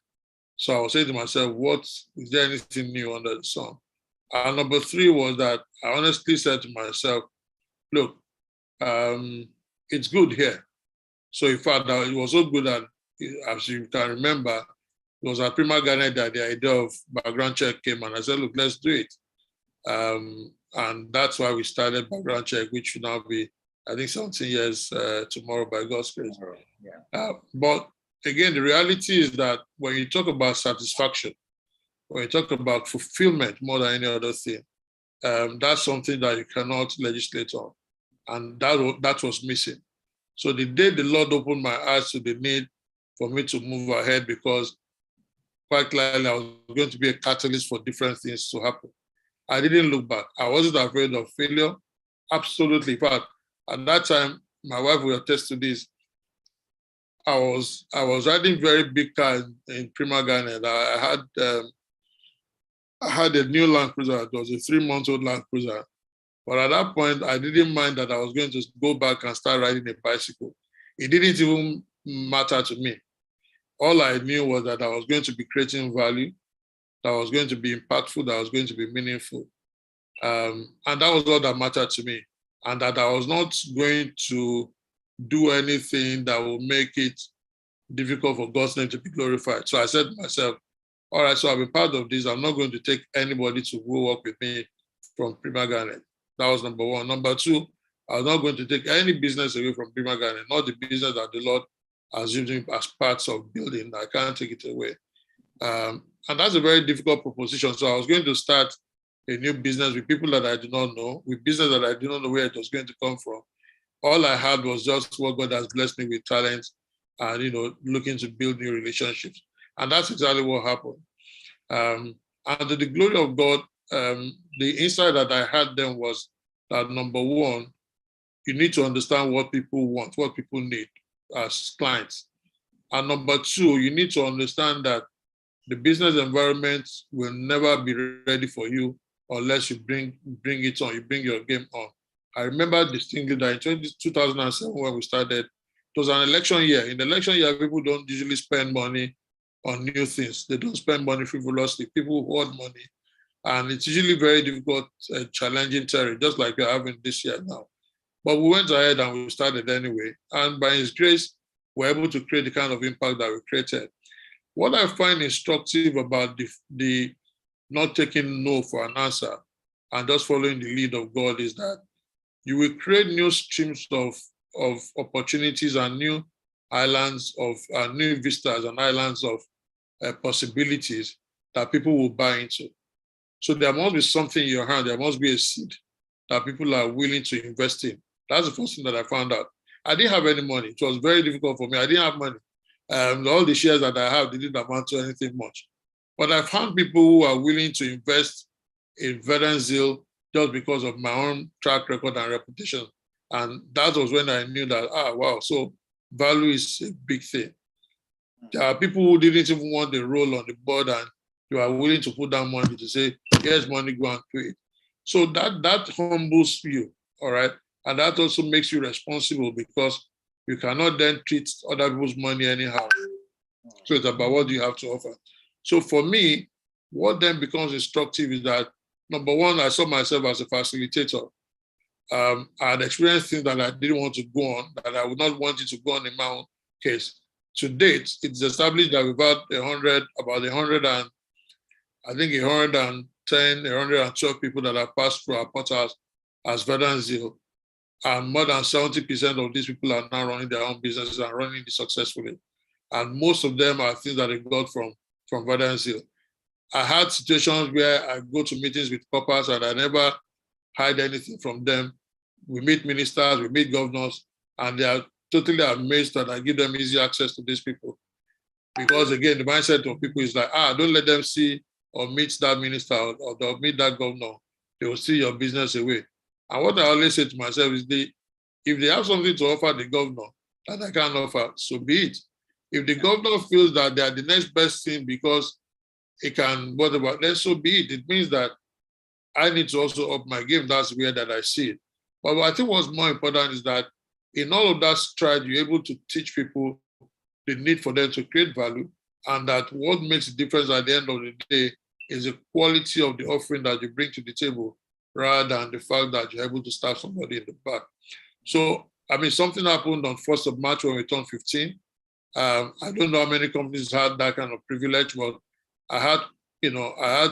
So I was saying to myself, is there anything new under the sun? And number three was that I honestly said to myself, look, it's good here. So in fact, it was so good that, as you can remember, it was at Prima Garnet that the idea of background check came, and I said, look, let's do it. And that's why we started background check, which should now be, I think, 17 years tomorrow by God's grace. Yeah. But again, the reality is that when you talk about satisfaction, when you talk about fulfillment more than any other thing, that's something that you cannot legislate on. And that was missing. So the day the Lord opened my eyes to the need for me to move ahead, because quite clearly I was going to be a catalyst for different things to happen, I didn't look back. I wasn't afraid of failure. Absolutely. But at that time, my wife will attest to this. I was riding very big car in Prima Garnet. I had a new Land Cruiser. It was a 3-month-old Land Cruiser. But at that point, I didn't mind that I was going to go back and start riding a bicycle. It didn't even matter to me. All I knew was that I was going to be creating value, that was going to be impactful, that was going to be meaningful. And that was all that mattered to me. And that I was not going to do anything that will make it difficult for God's name to be glorified. So I said to myself, all right, so I've been part of this. I'm not going to take anybody to go work with me from Prima Garnet. That was number one. Number two, I was not going to take any business away from Prima Garnet, not the business that the Lord has used as parts of building. I can't take it away. And that's a very difficult proposition. So I was going to start a new business with people that I do not know, with business that I do not know where it was going to come from. All I had was just what God has blessed me with talent and, looking to build new relationships. And that's exactly what happened. And to the glory of God, the insight that I had then was that, number one, you need to understand what people want, what people need as clients. And number two, you need to understand that the business environment will never be ready for you unless you bring it on, you bring your game on. I remember distinctly that in 2007 when we started, it was an election year. In the election year, people don't usually spend money on new things. They don't spend money frivolously. People hoard money. And it's usually very difficult, challenging terrain, just like we're having this year now. But we went ahead and we started anyway. And by His grace, we're able to create the kind of impact that we created. What I find instructive about the not taking no for an answer and just following the lead of God is that you will create new streams of opportunities and new islands of new vistas and islands of possibilities that people will buy into. So there must be something in your hand. There must be a seed that people are willing to invest in. That's the first thing that I found out. I didn't have any money. It was very difficult for me. I didn't have money. All the shares that I have didn't amount to anything much. But I found people who are willing to invest in Verdant Zeal just because of my own track record and reputation. And that was when I knew that, wow, so value is a big thing. There are people who didn't even want the role on the board and you are willing to put down money to say, here's money, go and do it. So that humbles you, all right? And that also makes you responsible because you cannot then treat other people's money anyhow. So it's about what you have to offer. So for me, what then becomes instructive is that, number one, I saw myself as a facilitator. I had experienced things that I didn't want to go on, that I would not want it to go on in my own case. To date, it's established that we've had about 110, 112 people that have passed through our portals as Verdant Zeal. And more than 70% of these people are now running their own businesses and running it successfully. And most of them are things that they got from Verdant Zeal. I had situations where I go to meetings with corporates and I never hide anything from them. We meet ministers, we meet governors, and they are totally amazed that I give them easy access to these people. Because again, the mindset of people is like, don't let them see or meet that minister or they'll meet that governor. They will see your business away. And what I always say to myself is if they have something to offer the governor that I can't offer, so be it. If the governor feels that they are the next best thing because it can, whatever, then so be it. It means that I need to also up my game. That's where that I see it. But I think what's more important is that in all of that stride, you're able to teach people the need for them to create value, and that what makes the difference at the end of the day is the quality of the offering that you bring to the table, rather than the fact that you're able to stab somebody in the back. So, I mean, something happened on 1st of March when we turned 15. I don't know how many companies had that kind of privilege, but I had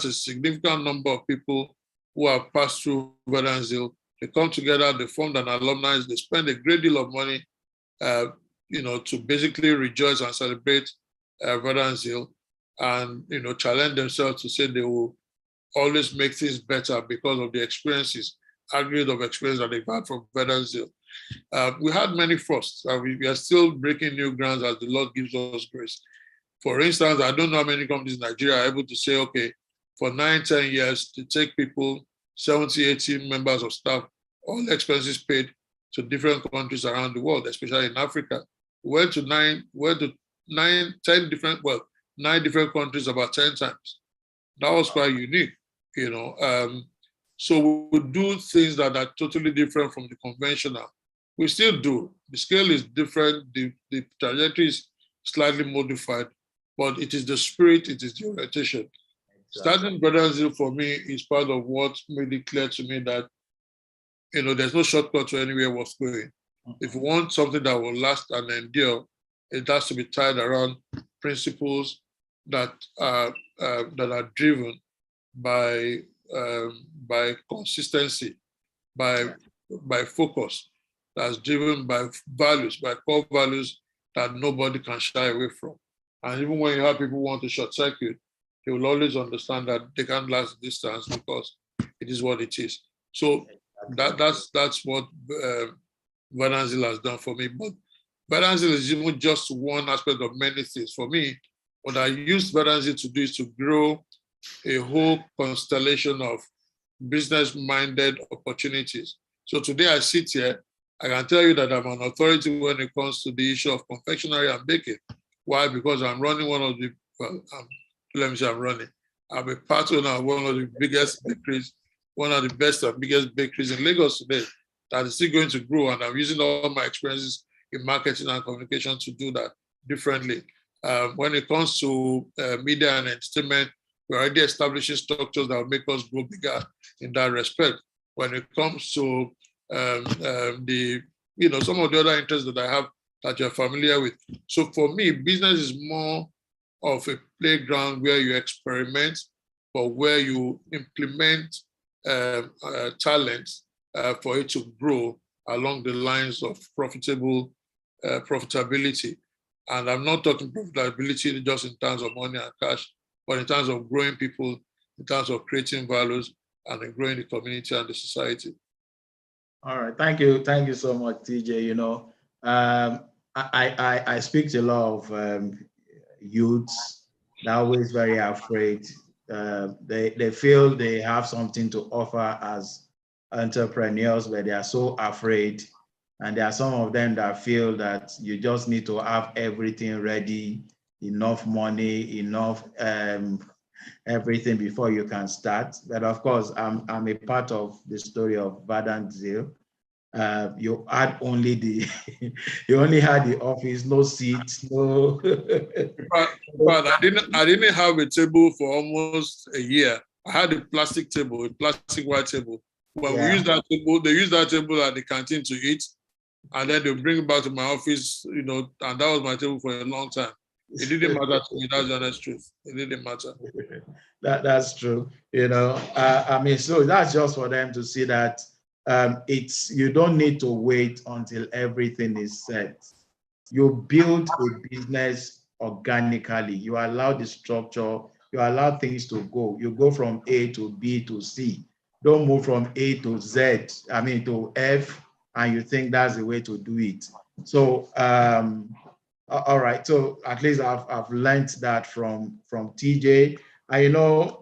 a significant number of people who have passed through Verdant Zeal. They come together, they formed an alumni, they spend a great deal of money, to basically rejoice and celebrate Verdant Zeal, and challenge themselves to say they will always make things better because of the experiences, aggregate of experience that they've had from Verdant Zeal. We had many firsts, and we are still breaking new grounds as the Lord gives us grace. For instance, I don't know how many companies in Nigeria are able to say, okay, for 9-10 years, to take people, 70-80 members of staff, all expenses paid to different countries around the world, especially in Africa. We went to 9 different countries about 10 times. That was quite unique, So we do things that are totally different from the conventional. We still do. The scale is different. The trajectory is slightly modified, but it is the spirit, it is the orientation. Exactly. Starting Verdant Zeal for me is part of what made it clear to me that, there's no shortcut to anywhere worth going. If you want something that will last and endure, it has to be tied around principles that are driven by consistency, by focus, that's driven by values, by core values that nobody can shy away from. And even when you have people who want to short circuit, they will always understand that they can't last the distance because it is what it is. So that's what Verdant Zeal has done for me. But Verdant Zeal is even just one aspect of many things. For me, what I used Verdant Zeal to do is to grow a whole constellation of business-minded opportunities. So today I sit here, I can tell you that I'm an authority when it comes to the issue of confectionery and baking. Why? Because I'm running one of the, I'm a patron of one of the biggest bakeries one of the best and biggest bakeries in Lagos today that is still going to grow. And I'm using all my experiences in marketing and communication to do that differently. When it comes to media and entertainment, we're already establishing structures that will make us grow bigger in that respect. When it comes to the, some of the other interests that I have that you're familiar with. So for me, business is more of a playground where you experiment, but where you implement talents for it to grow along the lines of profitability. And I'm not talking profitability just in terms of money and cash, but in terms of growing people, in terms of creating values, and in growing the community and the society. All right, thank you so much, TJ. I speak to a lot of youths. They're always very afraid. They feel they have something to offer as entrepreneurs, but they are so afraid. And there are some of them that feel that you just need to have everything ready, enough money, enough everything before you can start. But of course, I'm a part of the story of Verdant Zeal. You had only you only had the office, no seats, no. But I didn't have a table for almost a year. I had a plastic table, a plastic white table. When we use that table, they use that table at the canteen to eat, and then they bring it back to my office, and that was my table for a long time. It didn't matter to me. That's the honest truth. It didn't matter. That's true. So that's just for them to see that you don't need to wait until everything is set. You build a business organically. You allow the structure, you allow things to go. You go from A to B to C. Don't move from A to Z, to F, and you think that's the way to do it. So, all right. So at least I've learned that from TJ.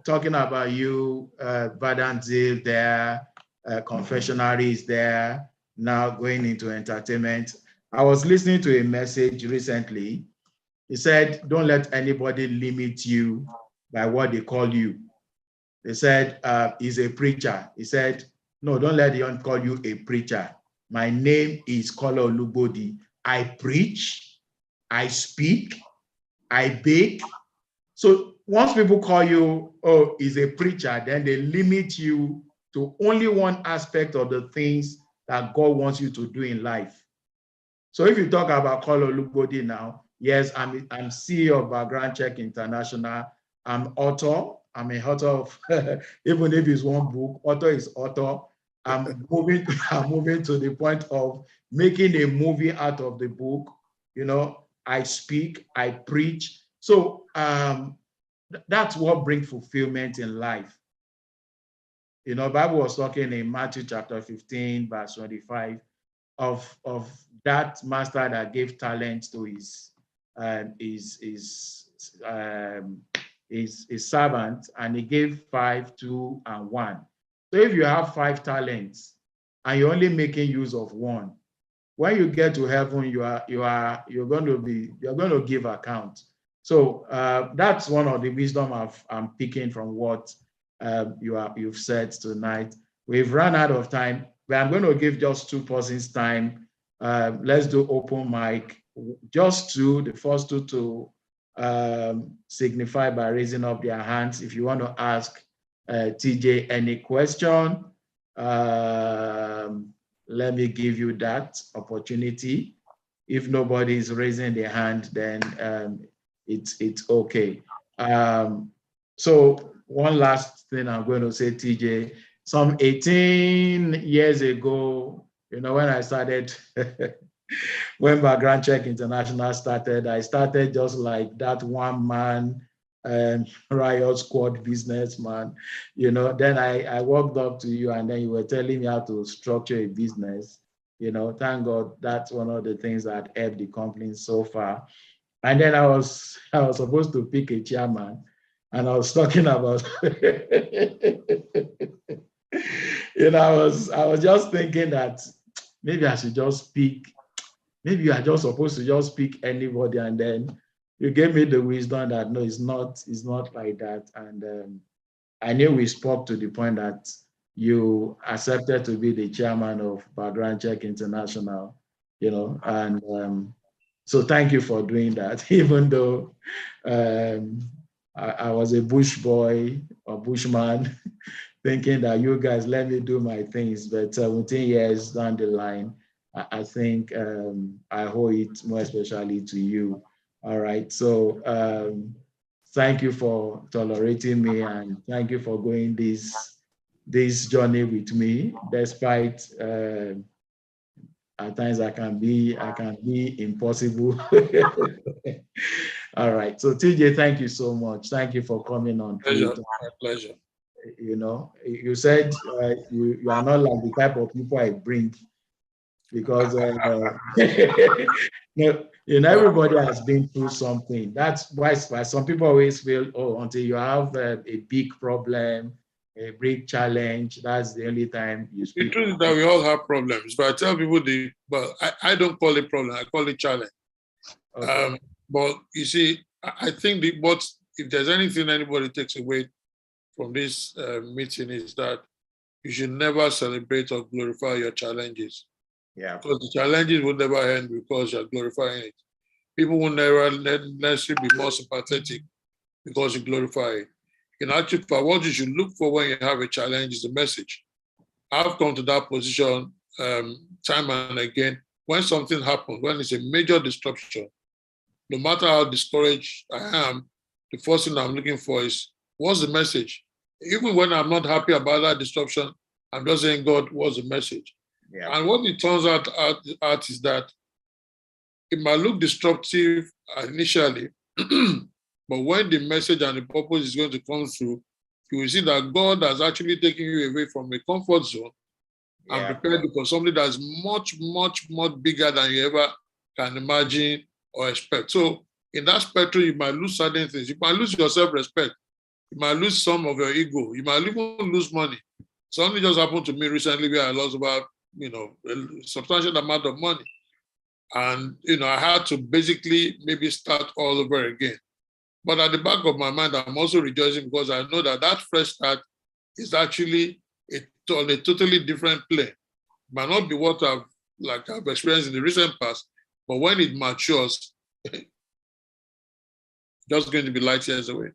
Talking about you, Verdant Zeal there, confectionery is there, now going into entertainment. I was listening to a message recently. He said, don't let anybody limit you by what they call you. They said, he's a preacher. He said, no, don't let anyone call you a preacher. My name is Kola Olugbodi. I preach, I speak, I bake. So once people call you, oh, he's a preacher, then they limit you to only one aspect of the things that God wants you to do in life. So if you talk about Kola Olugbodi now, yes, I'm CEO of Background Check International. I'm author. I'm a author of, even if it's one book, author is author. I'm moving to the point of making a movie out of the book. I speak, I preach. So that's what brings fulfillment in life. Bible was talking in Matthew chapter 15, verse 25, of that master that gave talent to his servant, and he gave 5, 2, and 1. So if you have 5 talents and you're only making use of 1, when you get to heaven, you're going to give account. So that's one of the wisdom I'm picking from what you've said tonight. We've run out of time, but I'm going to give just 2 persons time. Let's do open mic. Just 2, the first 2 to signify by raising up their hands. If you want to ask TJ any question, let me give you that opportunity. If nobody is raising their hand, then it's okay. So one last thing I'm going to say, TJ, some 18 years ago, when I started, when Background Check International started, I started just like that one man riot squad businessman. Then I walked up to you and then you were telling me how to structure a business. Thank God that's one of the things that helped the company so far. And then I was supposed to pick a chairman, and I was talking about I was just thinking that maybe I should just pick, maybe you are just supposed to just pick anybody, and then you gave me the wisdom that no, it's not like that. And I knew we spoke to the point that you accepted to be the chairman of Background Check International, and so thank you for doing that, even though I was a bush boy or bushman thinking that you guys let me do my things, but 17 years down the line, I think I owe it more especially to you. All right, so thank you for tolerating me, and thank you for going this journey with me, despite at times I can be impossible. All right, so TJ, thank you so much. Thank you for coming on. Pleasure. My pleasure. You said you are not like the type of people I bring, because everybody has been through something. That's why some people always feel, oh, until you have a big problem, a big challenge, that's the only time you speak. The truth is that we all have problems, but I tell people I don't call it problem, I call it challenge. Okay. But you see, I think if there's anything anybody takes away from this meeting is that you should never celebrate or glorify your challenges. Yeah. Because the challenges will never end because you're glorifying it. People will never necessarily be more sympathetic because you glorify it. In actual fact, what you should look for when you have a challenge is the message. I've come to that position time and again. When something happens, when it's a major disruption, no matter how discouraged I am, the first thing I'm looking for is, what's the message? Even when I'm not happy about that disruption, I'm just saying, God, what's the message? Yeah. And what it turns out is that it might look disruptive initially, but when the message and the purpose is going to come through, you will see that God has actually taken you away from a comfort zone and prepared you for something that's much, much, much bigger than you ever can imagine or expect. So in that spectrum, you might lose certain things. You might lose your self-respect. You might lose some of your ego. You might even lose money. Something just happened to me recently where I lost about, a substantial amount of money. And, I had to basically maybe start all over again. But at the back of my mind, I'm also rejoicing because I know that fresh start is actually on a totally different plane. It might not be what I've experienced in the recent past, but when it matures, just going to be light years away.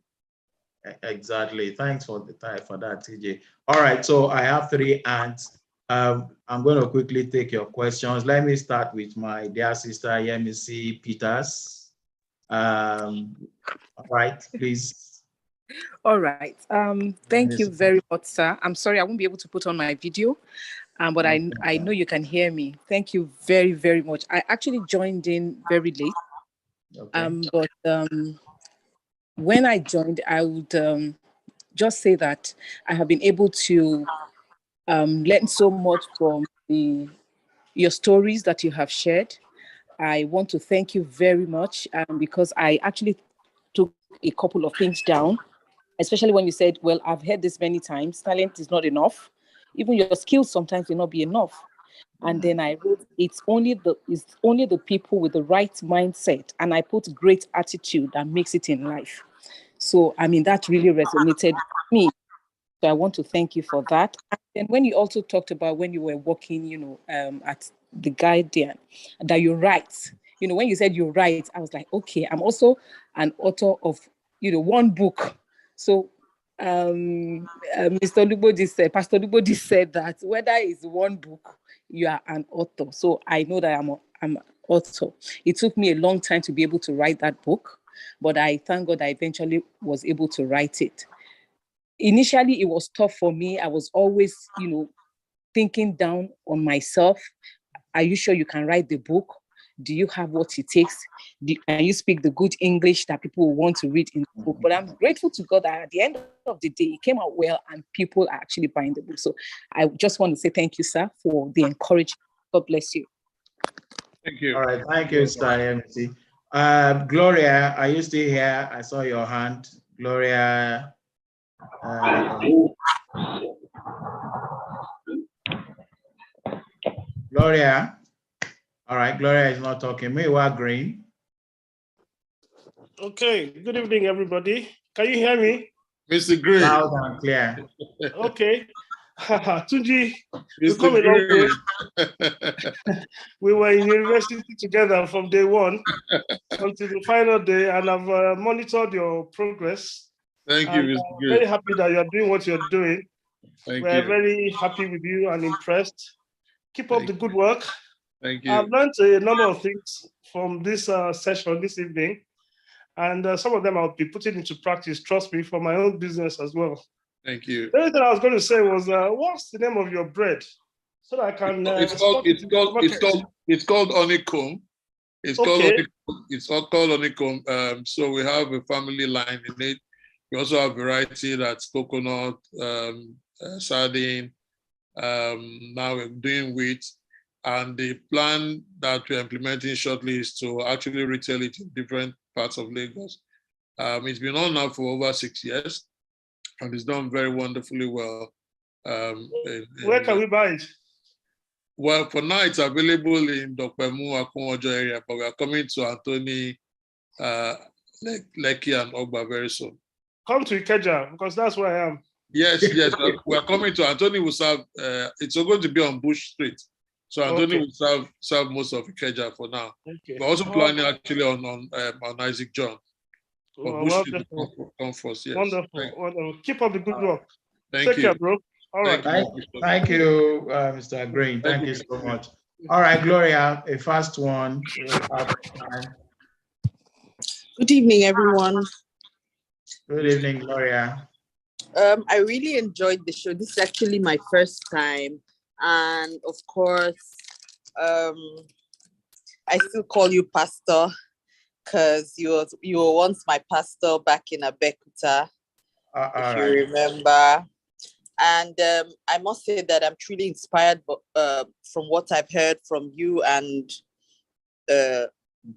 Exactly. Thanks for that, TJ. All right, so I have 3 hands. I'm going to quickly take your questions. Let me start with my dear sister, Yemisi Peters. All right, please. All right. Thank you very much, sir. I'm sorry I won't be able to put on my video, but I know you can hear me. Thank you very, very much. I actually joined in very late. Okay. But when I joined, I would just say that I have been able to learn so much from your stories that you have shared. I want to thank you very much because I actually took a couple of things down, especially when you said, well, I've heard this many times, talent is not enough. Even your skills sometimes will not be enough. And then I wrote, it's only the people with the right mindset. And I put great attitude that makes it in life. So, that really resonated with me. So I want to thank you for that. And when you also talked about when you were working, at the Guardian, that you write, when you said you write, I was like, okay, I'm also an author of, one book. So Mr. Olugbodi said, Pastor Olugbodi said that whether it's one book, you are an author. So I know that I'm an author. It took me a long time to be able to write that book, but I thank God I eventually was able to write it. Initially, it was tough for me. I was always, thinking down on myself. Are you sure you can write the book? Do you have what it takes? Can you speak the good English that people will want to read in the book? But I'm grateful to God that at the end of the day, it came out well and people are actually buying the book. So I just want to say thank you, sir, for the encouragement. God bless you. Thank you. All right. Thank you, Star MC. Gloria, are you still here? I saw your hand. Gloria. Gloria. All right, Gloria is not talking. Meanwhile, Green. Okay, good evening, everybody. Can you hear me? Mr. Green. Loud and clear. Okay. Tunji, we Mr. come a long way. Green. We were in university together from day one until the final day, and I've monitored your progress. Thank you, And Mr. I'm very Green. happy that you're doing what you're doing. Thank We're you. very happy with you and impressed. Keep up Thank the good work. Thank I've you. learned a number of things from this session this evening, and some of them I'll be putting into practice, trust me, for my own business as well. Thank you. The only thing I was going to say was, what's the name of your bread? So that I can it's called honeycomb. It's okay. called honeycomb. So we have a family line in it. We also have variety that's coconut, sardine. Now we're doing wheat. And the plan that we're implementing shortly is to actually retail it in different parts of Lagos. It's been on now for over 6 years, and it's done very wonderfully well. Where can we buy it? Well, for now it's available in Dokpemu, Akunwojo area, but we are coming to Anthony, Lekki, and Ogba very soon. Come to Ikeja, because that's where I am. Yes, we are coming to Anthony. Will serve. It's going to be on Bush Street, so Anthony will serve most of Ikeja for now. Okay. We're also planning actually on Isaac John. Well, wonderful. Come first, yes. Wonderful. Keep up the good work. Take care, bro. All right. Thank you, Mr. Green. Thank you so much. All right, Gloria, a fast one. Good evening, everyone. Good evening, Gloria. I really enjoyed the show. This is actually my first time. And of course, I still call you Pastor because you were once my pastor back in Abeokuta, if you remember. And I must say that I'm truly inspired from what I've heard from you and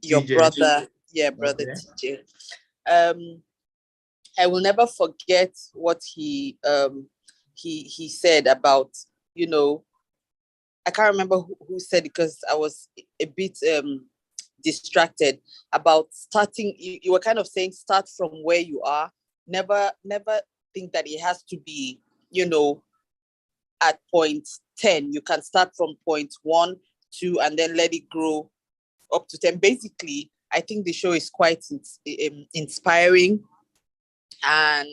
your brother. Yeah, brother TJ. I will never forget what he said about, I can't remember who said it because I was a bit distracted about starting. You were kind of saying start from where you are. Never think that it has to be, at point 10. You can start from point 1, 2, and then let it grow up to 10. Basically, I think the show is quite inspiring. And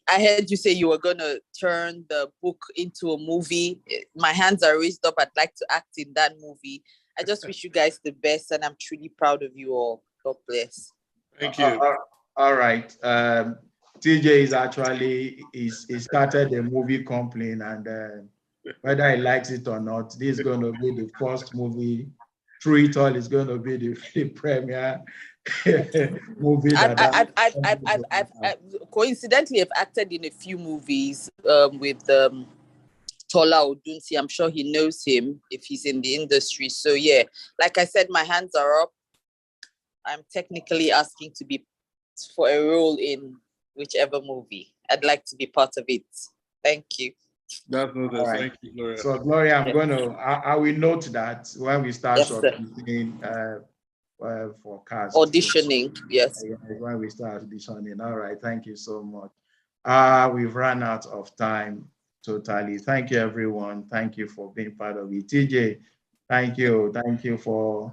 I heard you say you were going to turn the book into a movie. My hands are raised up. I'd like to act in that movie. I just wish you guys the best, and I'm truly proud of you all. God bless. Thank you. All right. TJ is actually, he started a movie company, and whether he likes it or not, this is going to be the first movie. Through it all is going to be the premiere movie. Coincidentally, I've acted in a few movies with Kola Olugbodi. I'm sure he knows him if he's in the industry. So yeah, like I said, my hands are up. I'm technically asking to be for a role in whichever movie. I'd like to be part of it. Thank you. That's not right. Thank you, Gloria. So Gloria, I will note that when we start shortlisting for cast. Auditioning, yes. When we start auditioning. All right, thank you so much. We've run out of time totally. Thank you, everyone. Thank you for being part of it. TJ, thank you for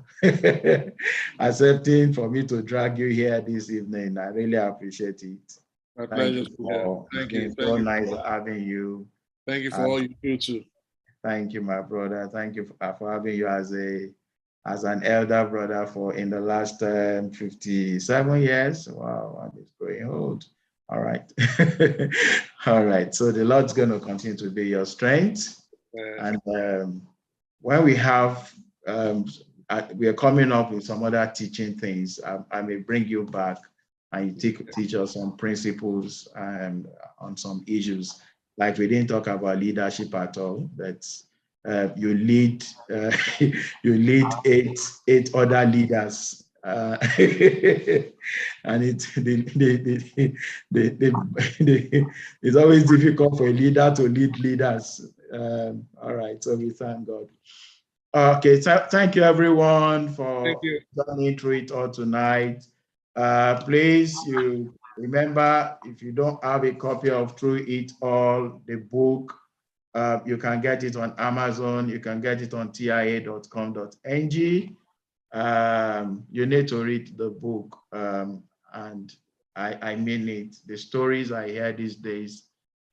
accepting for me to drag you here this evening. I really appreciate it. My pleasure. Thank you. So nice having you. Thank you for all you do too. Thank you, my brother. Thank you for having you as an elder brother in the last 57 years. Wow, I'm just growing old. All right. All right. So the Lord's going to continue to be your strength. And when we have, we are coming up with some other teaching things, I may bring you back and you teach us some principles and on some issues. Like we didn't talk about leadership at all. That's you lead eight other leaders, and it's always difficult for a leader to lead leaders. All right, so we thank God. Okay, thank you everyone for joining through it all tonight. Please, you remember, if you don't have a copy of Through It All, the book, You can get it on Amazon. You can get it on tia.com.ng. You need to read the book, and I mean it. The stories I hear these days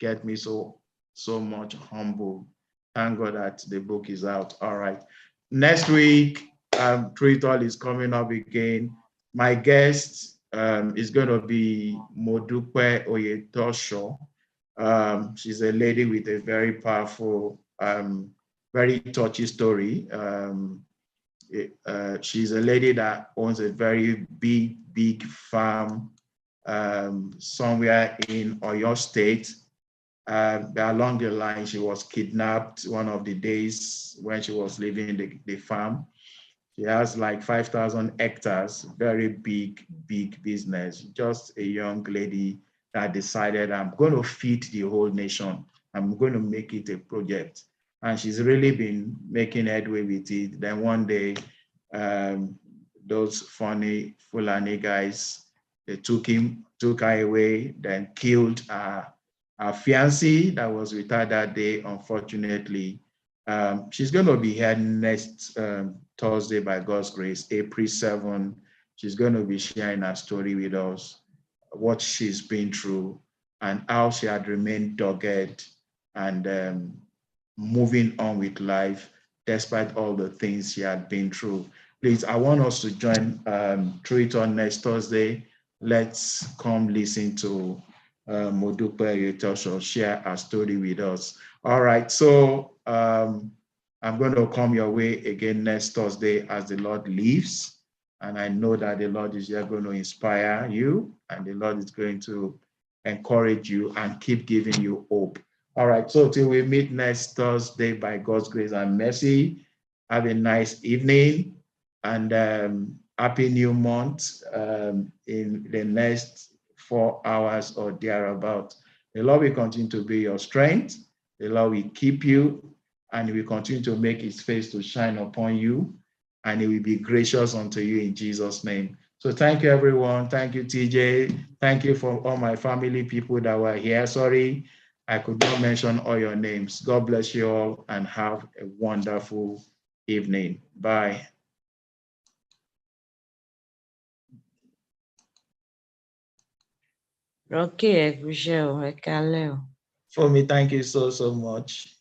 get me so much humble. Thank God that the book is out. All right. Next week, Trital is coming up again. My guest is going to be Modupe Oyetosho. She's a lady with a very powerful, very touchy story. She's a lady that owns a very big farm somewhere in Oyo State. Along the line, she was kidnapped one of the days when she was leaving the farm. She has like 5,000 hectares, very big business. Just a young lady that decided, I'm going to feed the whole nation. I'm going to make it a project. And she's really been making headway with it. Then one day, those funny Fulani guys, they took her away, then killed her fiancé that was with her that day, unfortunately. She's going to be here next Thursday by God's grace, April 7. She's going to be sharing her story with us, what she's been through and how she had remained dogged and moving on with life despite all the things she had been through. Please, I want us to join through it on next Thursday. Let's come listen to Modupe Oyetosho share her story with us. All right, so I'm going to come your way again next Thursday as the Lord lives. And I know that the Lord is just going to inspire you and the Lord is going to encourage you and keep giving you hope. All right, so till we meet next Thursday by God's grace and mercy, have a nice evening and happy new month in the next 4 hours or thereabout. The Lord will continue to be your strength. The Lord will keep you and He will continue to make His face to shine upon you and He will be gracious unto you in Jesus' name. So thank you, everyone. Thank you, TJ. Thank you for all my family people that were here. Sorry, I could not mention all your names. God bless you all and have a wonderful evening. Bye. Okay, Michelle, For me, thank you so much.